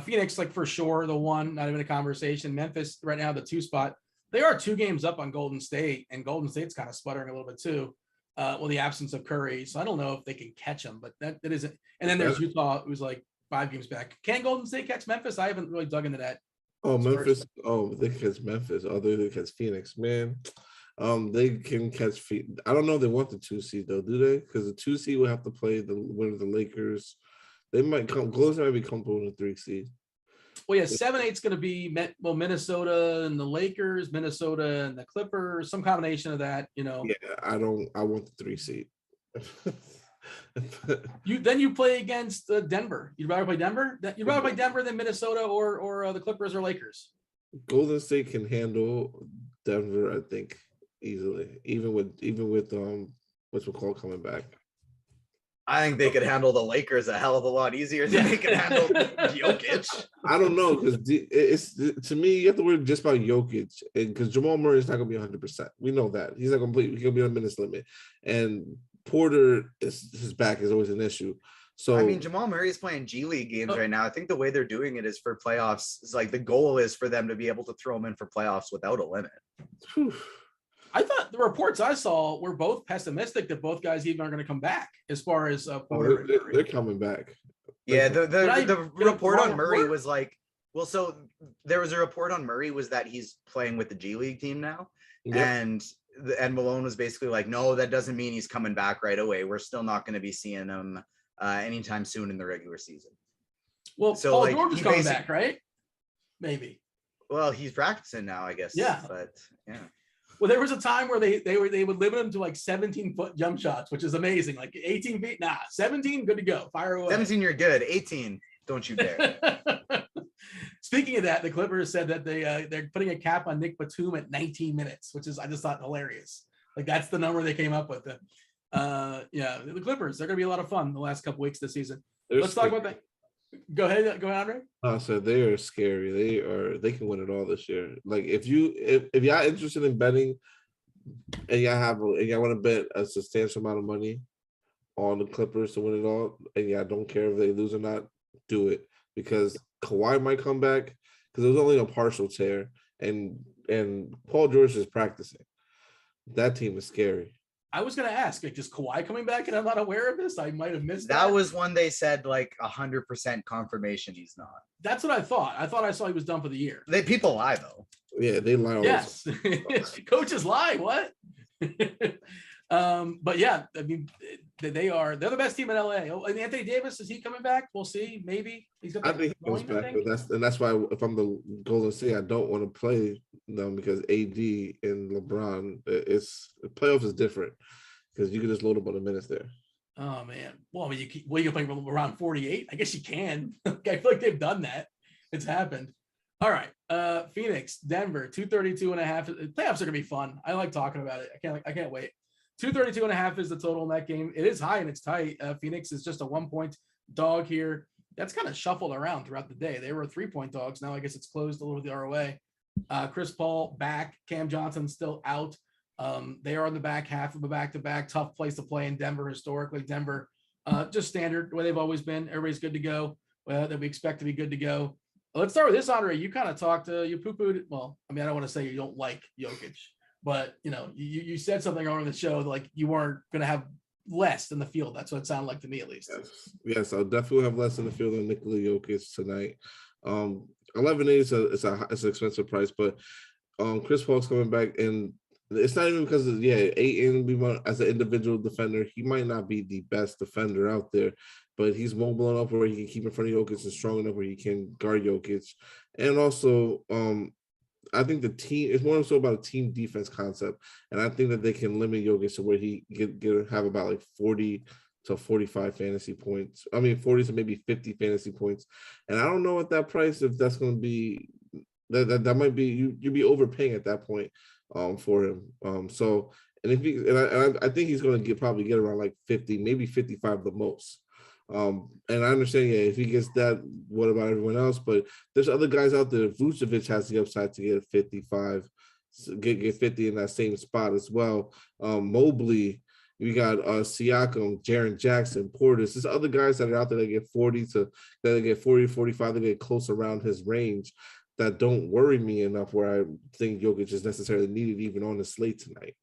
Phoenix, like for sure, the one, not even a conversation. Memphis right now, the 2 spot. They are 2 games up on Golden State, and Golden State's kind of sputtering a little bit too. Well, the absence of Curry. So I don't know if they can catch them, but that isn't. And then there's Utah, who's like 5 games back. Can Golden State catch Memphis? I haven't really dug into that. Oh, Memphis. Oh, they catch Memphis. Oh, they catch Phoenix, man. They can catch feet. I don't know if they want the 2 seed though, do they? Because the 2 seed will have to play the winner of the Lakers. They might come close. Might be comfortable with the 3 seed. Well, yeah, 7-8's going to be Minnesota and the Lakers, Minnesota and the Clippers, some combination of that. You know. Yeah, I want the 3 seed. You play against Denver. You'd rather play Denver? You'd rather play Denver than Minnesota or the Clippers or Lakers. Golden State can handle Denver, I think, easily. Even with what's it called coming back. I think they could handle the Lakers a hell of a lot easier than they can handle Jokic. I don't know because it's to me you have to worry just about Jokic because Jamal Murray is not going to be 100%. We know that he's not complete. He's going to be on minutes limit, and Porter his back is always an issue. So I mean, Jamal Murray is playing G League games right now. I think the way they're doing it is for playoffs. It's like the goal is for them to be able to throw him in for playoffs without a limit. Whew. I thought the reports I saw were both pessimistic that both guys even are going to come back as far as Porter. They're coming back. Yeah, the report on Murray was like, well, so there was a report on Murray was that he's playing with the G League team now. Yep. And Malone was basically like, no, that doesn't mean he's coming back right away. We're still not going to be seeing him anytime soon in the regular season. Well, so Paul George is coming back, right? Maybe. Well, he's practicing now, I guess. Yeah. But yeah. Well, there was a time where they would limit him to like 17-foot jump shots, which is amazing. Like 18 feet, 17, good to go. Fire away. 17, you're good. 18, don't you dare. Speaking of that, the Clippers said that they're putting a cap on Nick Batum at 19 minutes, which is I just thought hilarious. Like that's the number they came up with. The Clippers, they're gonna be a lot of fun the last couple weeks this season. Let's talk about that. Go ahead, Andre. So they are scary. They can win it all this year. Like if y'all interested in betting and y'all want to bet a substantial amount of money on the Clippers to win it all, and y'all don't care if they lose or not, do it because Kawhi might come back because it was only a partial tear, and Paul George is practicing. That team is scary. I was going to ask, like, is Kawhi coming back and I'm not aware of this? I might have missed that. That was one they said like 100% confirmation he's not. That's what I thought. I thought I saw he was done for the year. People lie though. Yeah, they lie. Yes. Coaches lie. What? But yeah, I mean, they're the best team in LA. Oh, and Anthony Davis, is he coming back? We'll see. Maybe he's got. I think he comes back, but that's why if I'm the Golden State, I don't want to play them because AD and LeBron, the playoffs is different because you can just load up on the minutes there. Oh man, well, I mean, you can play around 48. I guess you can. I feel like they've done that. It's happened. All right, Phoenix, Denver, 232.5. Playoffs are gonna be fun. I like talking about it. I can't wait. 232.5 is the total in that game. It is high and it's tight. Phoenix is just a 1-point dog here. That's kind of shuffled around throughout the day. They were 3-point dogs. Now I guess it's closed a little with the ROA. Chris Paul back. Cam Johnson still out. They are in the back half of a back-to-back, tough place to play in Denver historically. Denver, just standard where they've always been. Everybody's good to go. That we expect to be good to go. Let's start with this, Andre. You kind of talked you poo-pooed. Well, I mean, I don't want to say you don't like Jokic, but you said something earlier in the show, like you weren't going to have less in the field. That's what it sounded like to me, at least. Yes, I'll definitely have less in the field than Nikola Jokic tonight. 11.8 is an expensive price, but Chris Paul's coming back, and it's not even because of Ayton. As an individual defender, he might not be the best defender out there, but he's mobile enough where he can keep in front of Jokic and strong enough where he can guard Jokic. And also, I think the team is more so about a team defense concept, and I think that they can limit Jokic to where he have about like 40 to 45 fantasy points. I mean, 40 to maybe 50 fantasy points. And I don't know at that price if that's going to be that might be you'd be overpaying at that point for him. So and if he and I think he's going to probably get around like 50, maybe 55 the most. And I understand, if he gets that, what about everyone else? But there's other guys out there. Vucevic has the upside to get 55, get 50 in that same spot as well. Mobley, we got Siakam, Jaren Jackson, Portis. There's other guys that are out there that get 40 to 45, they get close around his range that don't worry me enough where I think Jokic is necessarily needed even on the slate tonight.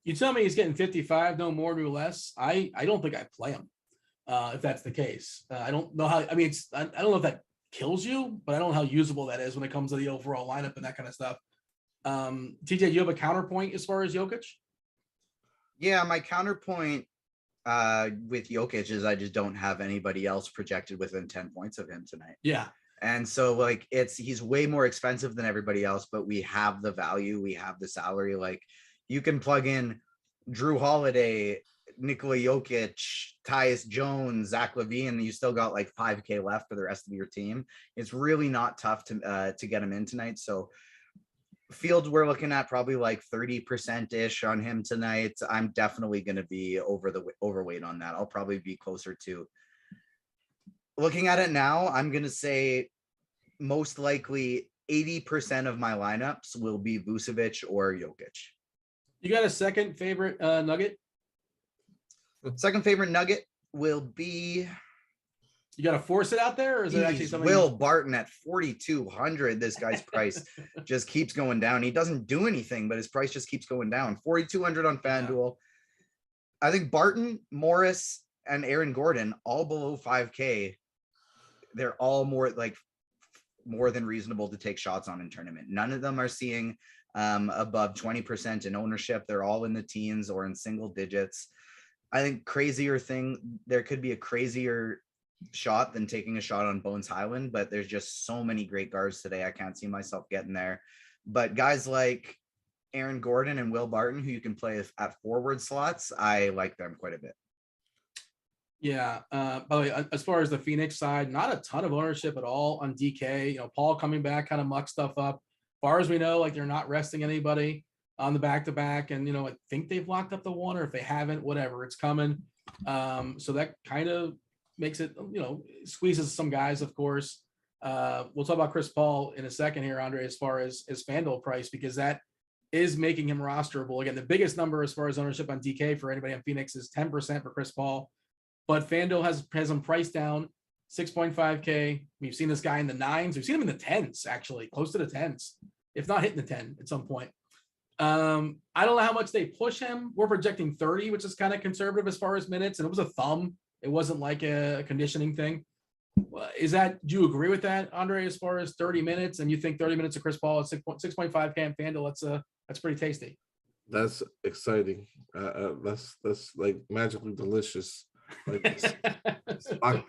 You tell me he's getting 55, no more, no less. I don't think I play him. If that's the case, I don't know how. I mean, I don't know if that kills you, but I don't know how usable that is when it comes to the overall lineup and that kind of stuff. TJ, do you have a counterpoint as far as Jokic? Yeah, my counterpoint with Jokic is I just don't have anybody else projected within 10 points of him tonight. Yeah. And so like he's way more expensive than everybody else, but we have the value, we have the salary. Like you can plug in Drew Holiday, Nikola Jokic, Tyus Jones, Zach LaVine, and you still got like 5K left for the rest of your team. It's really not tough to get him in tonight. So field, we're looking at probably like 30% ish on him tonight. I'm definitely going to be overweight on that. I'll probably be closer to, looking at it now, I'm going to say most likely 80% of my lineups will be Vucevic or Jokic. You got a second favorite nugget? Second favorite nugget will be. You got to force it out there, or is it actually something? Will Barton at 4,200. This guy's price just keeps going down. He doesn't do anything, but his price just keeps going down. 4,200 on FanDuel. Yeah. I think Barton, Morris, and Aaron Gordon all below 5K. They're all more than reasonable to take shots on in tournament. None of them are seeing above 20% in ownership. They're all in the teens or in single digits. I think there could be a crazier shot than taking a shot on Bones Highland, but there's just so many great guards today. I can't see myself getting there. But guys like Aaron Gordon and Will Barton, who you can play at forward slots, I like them quite a bit. Yeah. By the way, as far as the Phoenix side, not a ton of ownership at all on DK. Paul coming back kind of mucked stuff up. As far as we know, they're not resting anybody on the back-to-back, and I think they've locked up the one, or if they haven't, whatever, it's coming. So that kind of makes it, squeezes some guys, of course. We'll talk about Chris Paul in a second here, Andre, as far as his FanDuel price, because that is making him rosterable. Again, the biggest number as far as ownership on DK for anybody on Phoenix is 10% for Chris Paul, but FanDuel has him priced down 6.5K. We've seen this guy in the 9s. We've seen him in the 10s, actually, close to the 10s, if not hitting the 10 at some point. I don't know how much they push him. We're projecting 30, which is kind of conservative as far as minutes, and it was a thumb. It wasn't like a conditioning thing. Do you agree with that, Andre, as far as 30 minutes? And you think 30 minutes of Chris Paul at 6.5K on FanDuel, that's pretty tasty. That's exciting. That's like magically delicious. I'm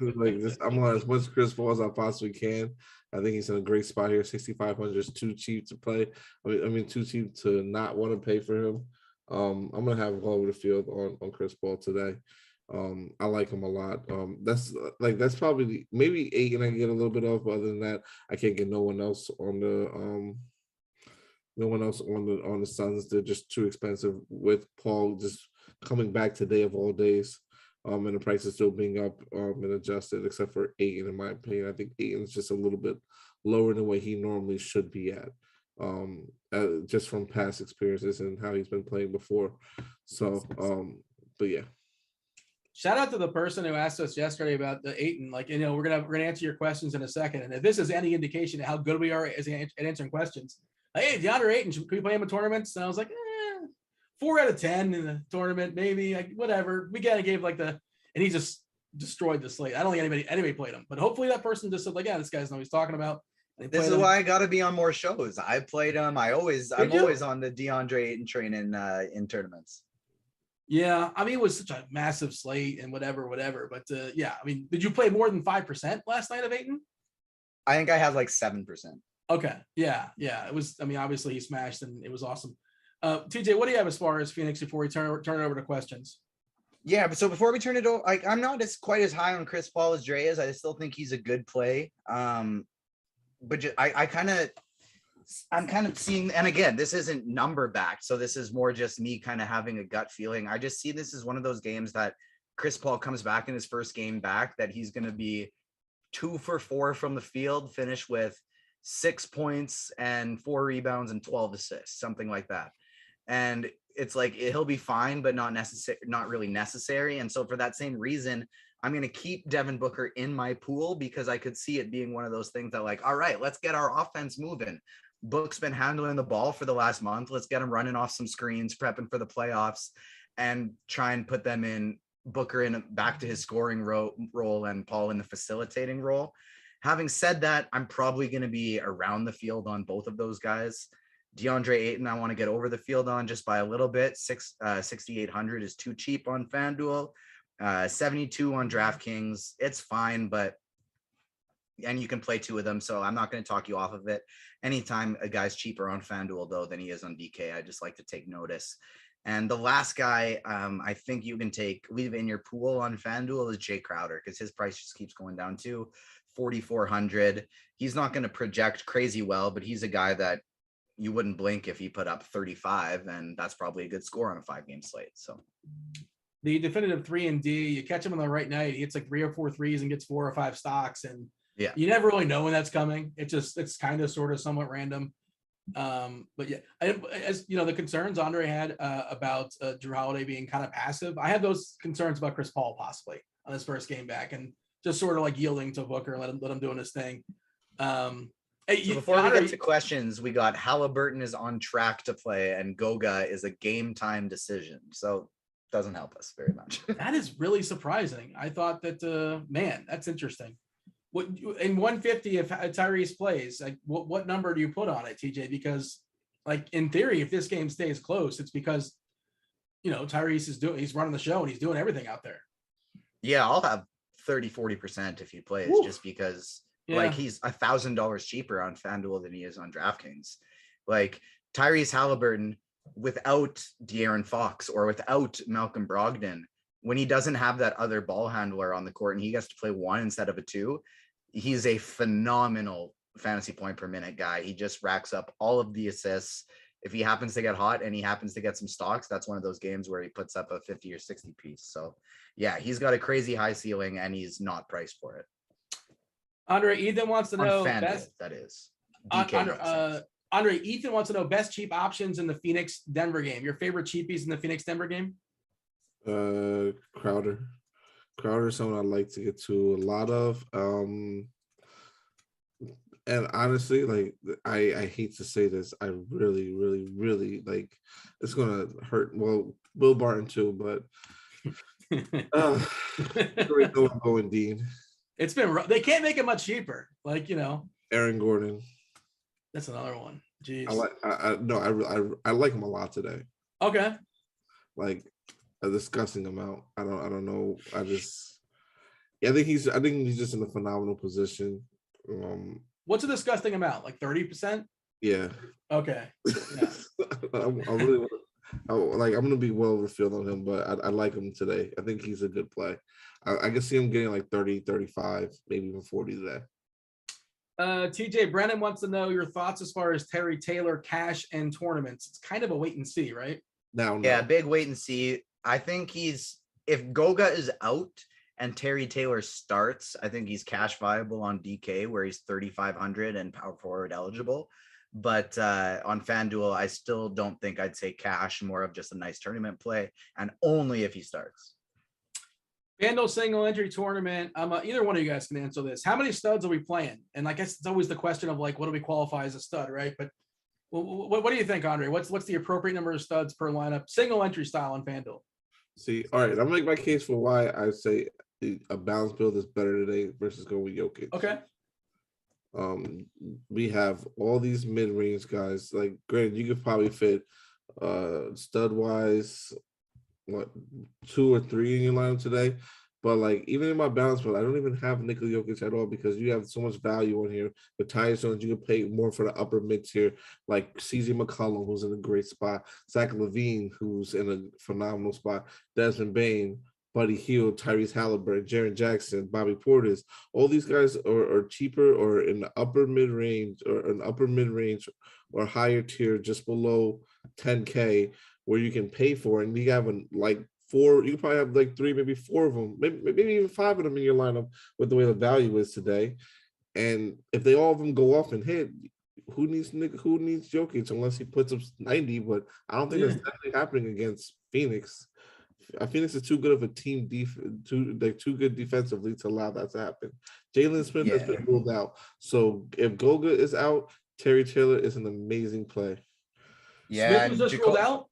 on as much Chris Paul as I possibly can. I think he's in a great spot here. 6,500 is too cheap to play. I mean, too cheap to not want to pay for him. I'm gonna have all over the field on Chris Paul today. I like him a lot. That's probably maybe 8, and I can get a little bit off. But other than that, I can't get no one else on the Suns. They're just too expensive. With Paul just coming back today of all days. And the price is still being up and adjusted, except for Ayton, in my opinion. I think Ayton's just a little bit lower than what he normally should be at. just from past experiences and how he's been playing before. So, but yeah. Shout out to the person who asked us yesterday about the Ayton. Like, we're gonna answer your questions in a second, and if this is any indication of how good we are at answering questions, like, hey, DeAndre Ayton, can we play him in tournaments? And I was like, 4 out of 10 in the tournament, maybe, like, whatever. We kind of gave like and he just destroyed the slate. I don't think anybody played him, but hopefully that person just said like, yeah, this guy's know what he's talking about. This is why I got to be on more shows. I played him. I'm always on the DeAndre Ayton train in tournaments. Yeah, I mean, it was such a massive slate and whatever. But yeah, I mean, did you play more than 5% last night of Ayton? I think I had like 7%. Okay, yeah, it was. I mean, obviously he smashed and it was awesome. TJ, what do you have as far as Phoenix before we turn it over to questions? Yeah, but so before we turn it over, like, I'm not quite as high on Chris Paul as Dre is. I still think he's a good play. But I'm kind of seeing, and again, this isn't number backed, so this is more just me kind of having a gut feeling. I just see this as one of those games that Chris Paul comes back in his first game back, that he's going to be 2 for 4 from the field, finish with 6 points and 4 rebounds and 12 assists, something like that. And it's like, he'll be fine, but not really necessary. And so for that same reason, I'm going to keep Devin Booker in my pool, because I could see it being one of those things that, like, all right, let's get our offense moving. Book's been handling the ball for the last month. Let's get him running off some screens, prepping for the playoffs, and try and put them in, Booker in back to his scoring role and Paul in the facilitating role. Having said that, I'm probably going to be around the field on both of those guys. DeAndre Ayton, I want to get over the field on just by a little bit. 6,800 is too cheap on Fanduel. 72 on DraftKings. It's fine, and you can play 2 of them, so I'm not going to talk you off of it. Anytime a guy's cheaper on Fanduel, though, than he is on DK, I just like to take notice. And the last guy I think you can leave in your pool on Fanduel is Jay Crowder, because his price just keeps going down to 4,400. He's not going to project crazy well, but he's a guy that you wouldn't blink if he put up 35, and that's probably a good score on a 5-game slate. So the definitive 3 and D, you catch him on the right night, he hits like 3 or 4 threes and gets 4 or 5 stocks, and yeah, you never really know when that's coming. It's kind of sort of somewhat random. But yeah, as you know, the concerns Andre had about Drew Holiday being kind of passive, I have those concerns about Chris Paul possibly on his first game back, and just sort of like yielding to Booker and let him doing his thing. So before we get to questions, we got Halliburton is on track to play, and Goga is a game time decision. So doesn't help us very much. That is really surprising. I thought that, man, that's interesting. What in 150, if Tyrese plays, like what number do you put on it, TJ? Because, like, in theory, if this game stays close, it's because, Tyrese he's running the show and he's doing everything out there. Yeah, I'll have 30-40% if he plays. Woo. Just because like he's $1,000 cheaper on FanDuel than he is on DraftKings. Like Tyrese Halliburton without De'Aaron Fox or without Malcolm Brogdon, when he doesn't have that other ball handler on the court and he gets to play 1 instead of a 2, he's a phenomenal fantasy point per minute guy. He just racks up all of the assists. If he happens to get hot and he happens to get some stocks, that's one of those games where he puts up a 50 or 60 piece. So yeah, he's got a crazy high ceiling and he's not priced for it. Andre, Ethan wants to know best. That is. Andre, Ethan wants to know best cheap options in the Phoenix Denver game. Your favorite cheapies in the Phoenix Denver game? Crowder is someone I'd like to get to a lot of. And honestly, like I hate to say this, I really, really, really like it's gonna hurt. Well, Will Barton too, but going Dean. It's been they can't make it much cheaper. Like, Aaron Gordon. That's another one. Jeez. I like him a lot today. Okay. Like a disgusting amount. I don't know. I think he's just in a phenomenal position. What's a disgusting amount? Like 30%? Yeah. Okay. Yeah. I'm gonna be well over the field on him, but I like him today. I think he's a good play. I can see him getting like 30, 35, maybe even 40 today. TJ Brennan wants to know your thoughts as far as Terry Taylor cash and tournaments. It's kind of a wait and see, right? No. Yeah, big wait and see. I think if Goga is out and Terry Taylor starts, I think he's cash viable on DK where he's 3,500 and power forward eligible. But on FanDuel, I still don't think I'd say cash, more of just a nice tournament play, and only if he starts. Fanduel single entry tournament. Either one of you guys can answer this. How many studs are we playing? And I guess it's always the question of like, what do we qualify as a stud, right? But what do you think, Andre? What's the appropriate number of studs per lineup, single entry style on FanDuel? See, all right, I'm gonna make my case for why I say a balanced build is better today versus going with Jokic. Okay. We have all these mid-range guys. Like, granted, you could probably fit stud wise, what, 2 or 3 in your lineup today. But like, even in my balance build, I don't even have Nikola Jokic at all because you have so much value on here. With Tyus Jones, you can pay more for the upper mid tier, like CJ McCollum, who's in a great spot, Zach LaVine, who's in a phenomenal spot, Desmond Bane, Buddy Hield, Tyrese Halliburton, Jaren Jackson, Bobby Portis. All these guys are cheaper or in the upper mid range or higher tier, just below 10K, where you can pay for it. And you have like 4, you can probably have like 3, maybe 4 of them, maybe even 5 of them in your lineup with the way the value is today. And if they all of them go off and hit, who needs Jokic unless he puts up 90? But I don't think that's definitely happening against Phoenix. Phoenix is too good of a team, too good defensively to allow that to happen. Jalen Smith has been ruled out. So if Goga is out, Terry Taylor is an amazing play. Smith was just ruled out.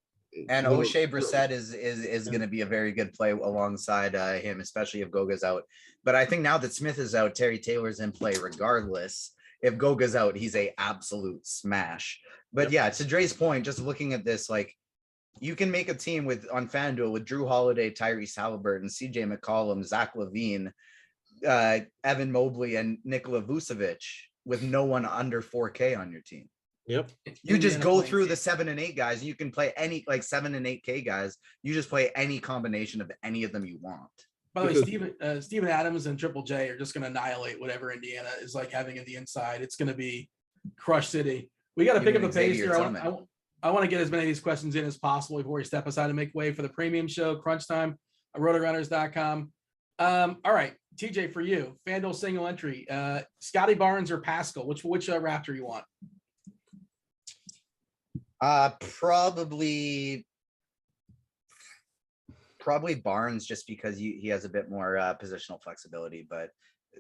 And O'Shea Brissett is going to be a very good play alongside him, especially if Goga's out. But I think now that Smith is out, Terry Taylor's in play regardless. If Goga's out, he's a absolute smash. But yeah, to Dre's point, just looking at this, like, you can make a team on FanDuel with Drew Holiday, Tyrese Halliburton, CJ McCollum, Zach LaVine, Evan Mobley, and Nikola Vucevic with no one under 4K on your team. Yep. You just go through the 7 and 8 guys. You can play any, like, 7 and 8K guys. You just play any combination of any of them you want. By the way, Steven Adams and Triple J are just going to annihilate whatever Indiana is like having in the inside. It's going to be Crush City. We got to pick up the pace here. I want to get as many of these questions in as possible before we step aside and make way for the premium show, Crunch Time, Rotogrinders.com. All right, TJ, for you, FanDuel single entry, Scotty Barnes or Pascal, which Raptor you want? Probably Barnes, just because he has a bit more positional flexibility. But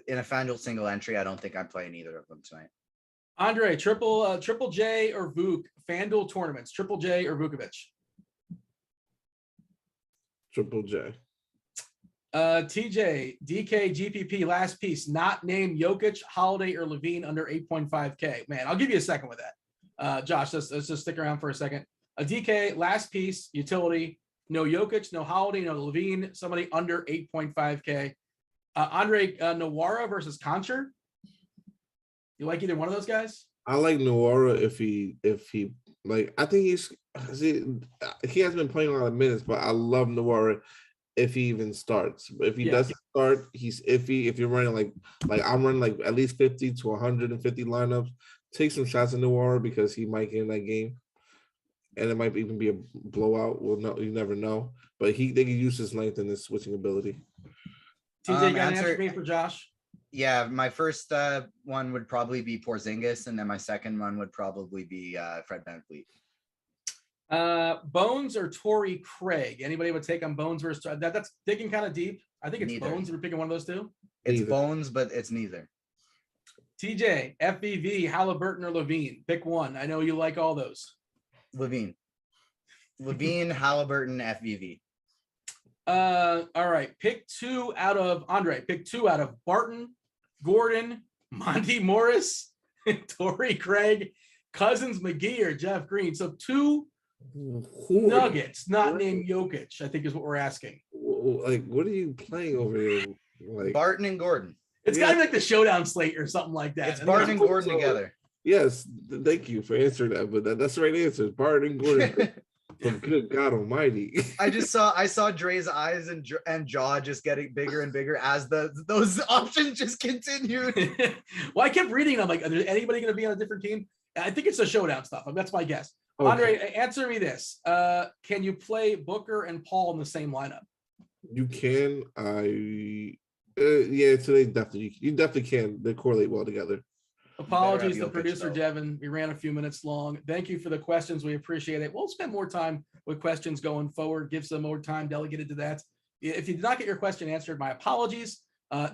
in a FanDuel single entry, I don't think I'm playing either of them tonight. Andre, Triple J or Vuk, FanDuel tournaments, Triple J or Vukovic? Triple J. TJ, DK, GPP, last piece, not named Jokic, Holiday, or Levine under 8.5K. Man, I'll give you a second with that. Josh, let's just stick around for a second. A DK, last piece, utility, no Jokic, no Holiday, no Levine, somebody under 8.5K. Andre, Nawara versus Concher. You like either one of those guys? I like Nawara if he like. I think he hasn't been playing a lot of minutes, but I love Nawara if he even starts. But if he doesn't start, he's iffy. If you're running like I'm running like at least 50 to 150 lineups, take some shots at Nawara because he might get in that game, and it might even be a blowout. Well, no, you never know. But they can use his length and his switching ability. TJ, got an answer for me for Josh? Yeah, my first one would probably be Porzingis, and then my second one would probably be Fred VanVleet. Bones or Torrey Craig? Anybody would take on Bones versus that's digging kind of deep. I think it's neither. Bones. We're picking one of those two. It's neither. Bones, but it's neither. TJ, FVV, Halliburton or Levine? Pick one. I know you like all those. Levine, Halliburton, FVV. All right. Pick two out of Barton, Gordon, Monty Morris, Torrey Craig, Cousins, McGee, or Jeff Green. So two Nuggets, not named Jokic, I think is what we're asking. Like, what are you playing over here? Like Barton and Gordon. It's gotta be like the showdown slate or something like that. It's Barton and Gordon together. Yes, thank you for answering that, but that's the right answer. Barton and Gordon. Good God Almighty! I saw Dre's eyes and jaw just getting bigger and bigger as those options just continued. Well, I kept reading. I'm like, is there anybody going to be on a different team? I think it's a showdown stuff. That's my guess. Okay. Andre, answer me this: can you play Booker and Paul in the same lineup? You can. Yeah, today definitely. You definitely can. They correlate well together. Apologies to Jokic, producer though. Devin. We ran a few minutes long. Thank you for the questions. We appreciate it. We'll spend more time with questions going forward. Give some more time delegated to that. If you did not get your question answered, my apologies.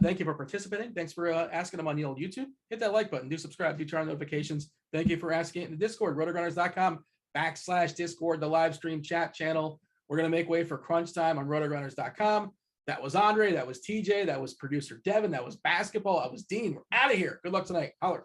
Thank you for participating. Thanks for asking them on the old YouTube. Hit that like button. Do subscribe. Do turn on notifications. Thank you for asking it in the Discord, rotogrinders.com/Discord, the live stream chat channel. We're going to make way for crunch time on rotogrinders.com. That was Andre. That was TJ. That was producer Devin. That was basketball. That was Dean. We're out of here. Good luck tonight. Holler.